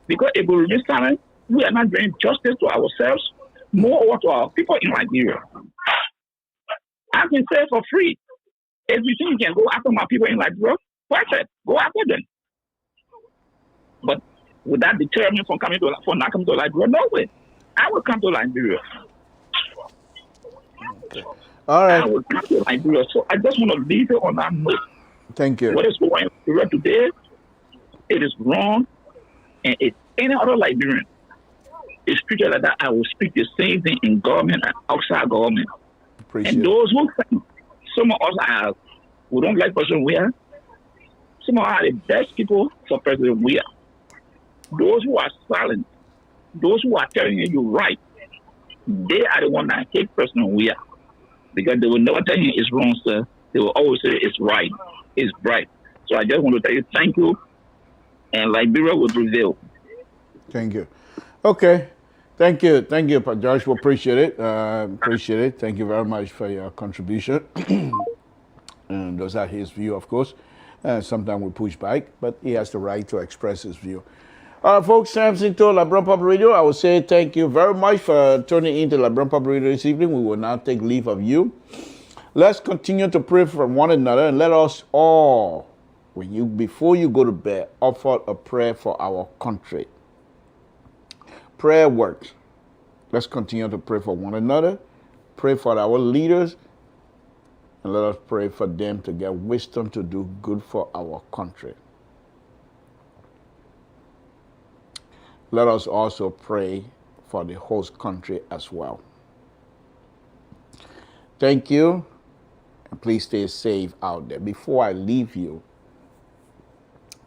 Because if we remain silent, we are not doing justice to ourselves, more to our people in Liberia. I can say for free, if you think you can go after my people in Liberia, perfect, go after them. But would that deter me from not coming to Liberia? No way. I will come to Liberia. Okay. All right. I will come to Liberia. So I just want to leave it on that note. Thank you. What is going on in Liberia today, it is wrong. And if any other Liberian is treated like that, I will speak the same thing in government and outside government. Appreciate and those who think some of us we don't like President Weah, some of us are the best people for President Weah. Those who are silent, those who are telling you you're right, they are the ones that hate President Weah. Because they will never tell you it's wrong, sir. They will always say it's right, it's right. So I just want to tell you thank you, and Liberia will prevail. Thank you. Okay. Thank you, Pa Joshua. Appreciate it. Thank you very much for your contribution. And those are his view, of course. Sometimes we push back, but he has the right to express his view. Folks, Samson to LeBron Public Radio. I will say thank you very much for tuning into LeBron Public Radio this evening. We will now take leave of you. Let's continue to pray for one another, and let us all, before you go to bed, offer a prayer for our country. Prayer works. Let's continue to pray for one another, pray for our leaders, and let us pray for them to get wisdom to do good for our country. Let us also pray for the host country as well. Thank you, and please stay safe out there. Before I leave you,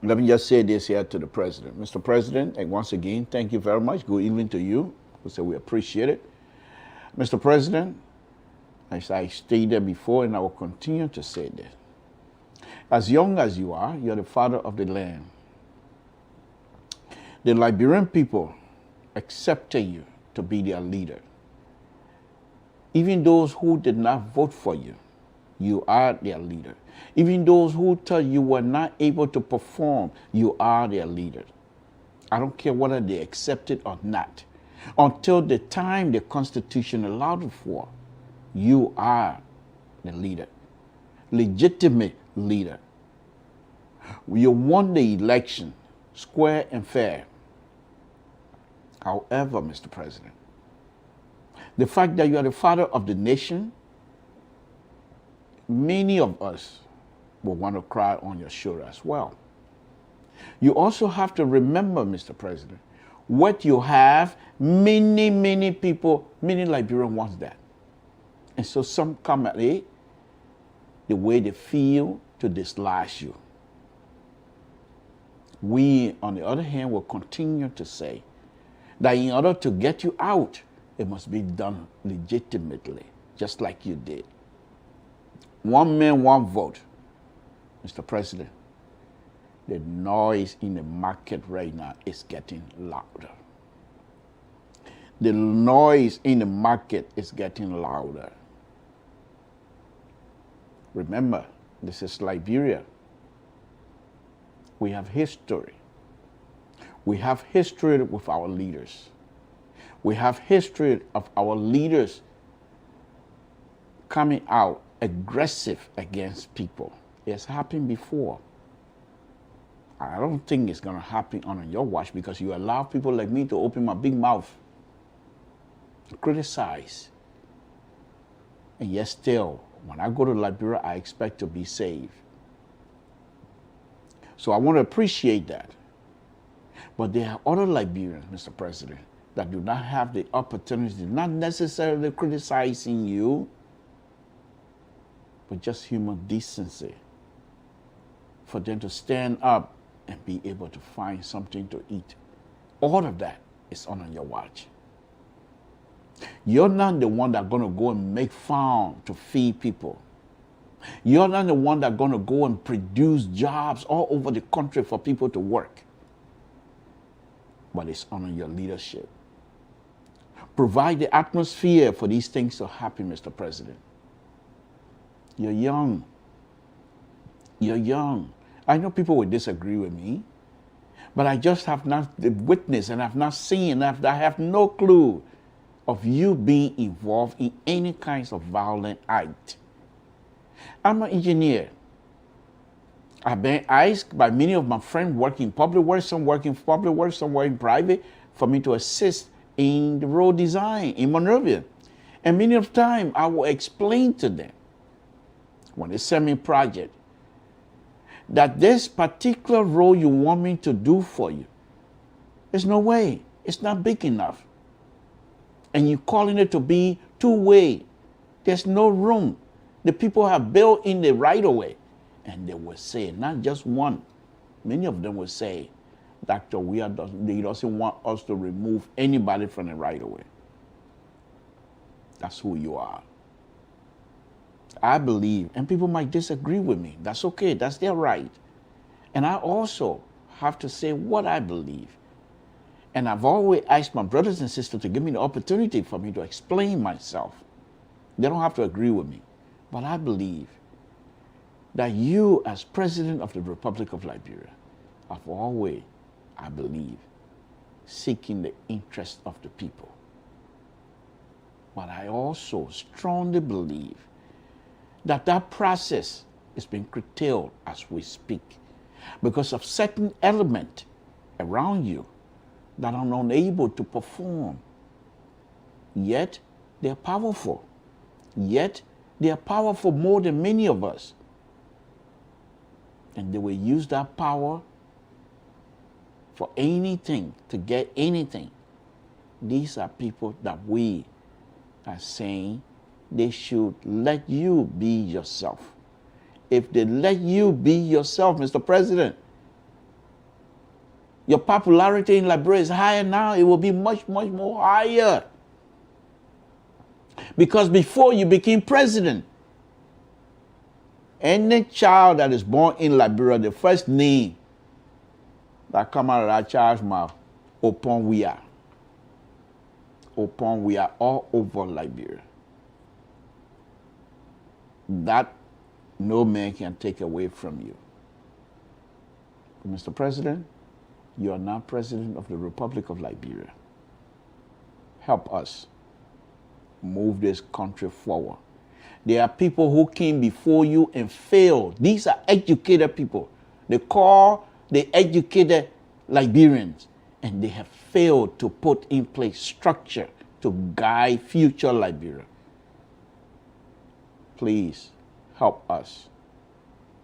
let me just say this here to the President. Mr. President, and once again, thank you very much. Good evening to you. We appreciate it. Mr. President, as I stated before, and I will continue to say this. As young as you are, you're the father of the land. The Liberian people accepted you to be their leader. Even those who did not vote for you, you are their leader. Even those who thought you were not able to perform, you are their leader. I don't care whether they accept it or not. Until the time the Constitution allowed it for, you are the leader, legitimate leader. You won the election, square and fair. However, Mr. President, the fact that you are the father of the nation, many of us will want to cry on your shoulder as well. You also have to remember, Mr. President, what you have, many people, many Liberians want that. And so some come at it the way they feel to dislodge you. We, on the other hand, will continue to say that in order to get you out, it must be done legitimately, just like you did. One man, one vote. Mr. President, The noise in the market right now is getting louder. The noise in the market is getting louder. Remember, this is Liberia. We have history. We have history with our leaders. We have history of our leaders coming out aggressive against people. It's happened before. I don't think it's going to happen on your watch because you allow people like me to open my big mouth, criticize. And yet still, when I go to Liberia, I expect to be saved. So I want to appreciate that. But there are other Liberians, Mr. President, that do not have the opportunity, not necessarily criticizing you, but just human decency, for them to stand up and be able to find something to eat. All of that is on your watch. You're not the one that's going to go and make farm to feed people. You're not the one that's going to go and produce jobs all over the country for people to work. But it's on your leadership. Provide the atmosphere for these things to happen, Mr. President. You're young. You're young. I know people will disagree with me, but I just have not witnessed and I've not seen, I have no clue of you being involved in any kinds of violent act. I'm an engineer. I've been asked by many of my friends working in public works, some working in public works, some working private, for me to assist in the road design in Monrovia. And many of the time I will explain to them when they send me a project that this particular road you want me to do for you, there's no way. It's not big enough. And you're calling it to be two-way. There's no room. The people have built in the right-of-way. And they will say, not just one, many of them will say, Dr. Weah doesn't want us to remove anybody from the right-of-way. That's who you are. I believe, and people might disagree with me. That's okay. That's their right. And I also have to say what I believe. And I've always asked my brothers and sisters to give me the opportunity for me to explain myself. They don't have to agree with me. But I believe that you, as President of the Republic of Liberia, have always, I believe, seeking the interest of the people. But I also strongly believe that that process is being curtailed as we speak because of certain elements around you that are unable to perform. Yet they're powerful. Yet they are powerful more than many of us. And they will use that power for anything, to get anything. These are people that we are saying they should let you be yourself. If they let you be yourself, Mr. President, your popularity in Liberia is higher now. It will be much, much more higher. Because before you became president, any child that is born in Liberia, the first name that come out of that child's mouth, Opon Weah. Opon Weah all over Liberia. That no man can take away from you. Mr. President, you are now President of the Republic of Liberia. Help us move this country forward. There are people who came before you and failed. These are educated people. They call the educated Liberians, and they have failed to put in place structure to guide future Liberia. Please help us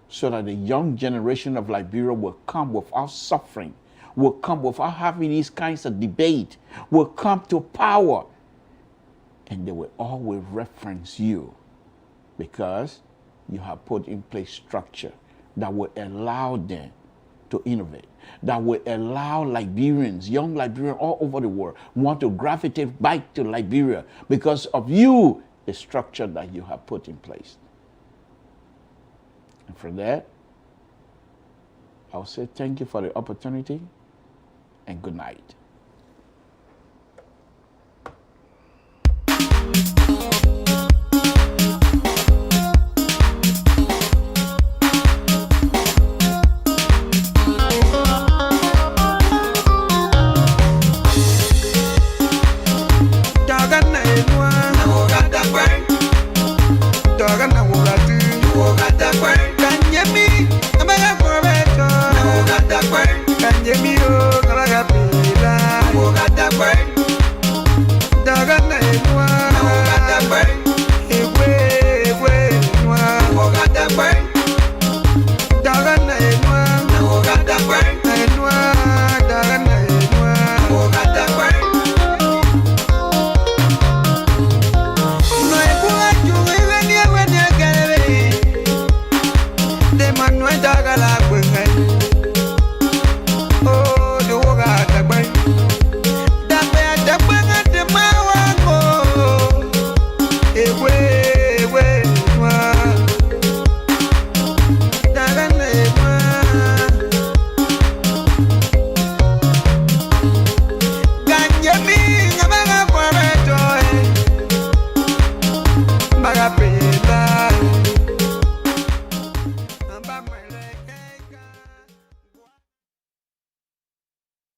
so that the young generation of Liberia will come without suffering, will come without having these kinds of debate, will come to power, and they will always reference you because you have put in place structure that will allow them to innovate, that will allow Liberians, young Liberians all over the world, want to gravitate back to Liberia because of you, the structure that you have put in place. And for that, I'll say thank you for the opportunity and good night. Dog and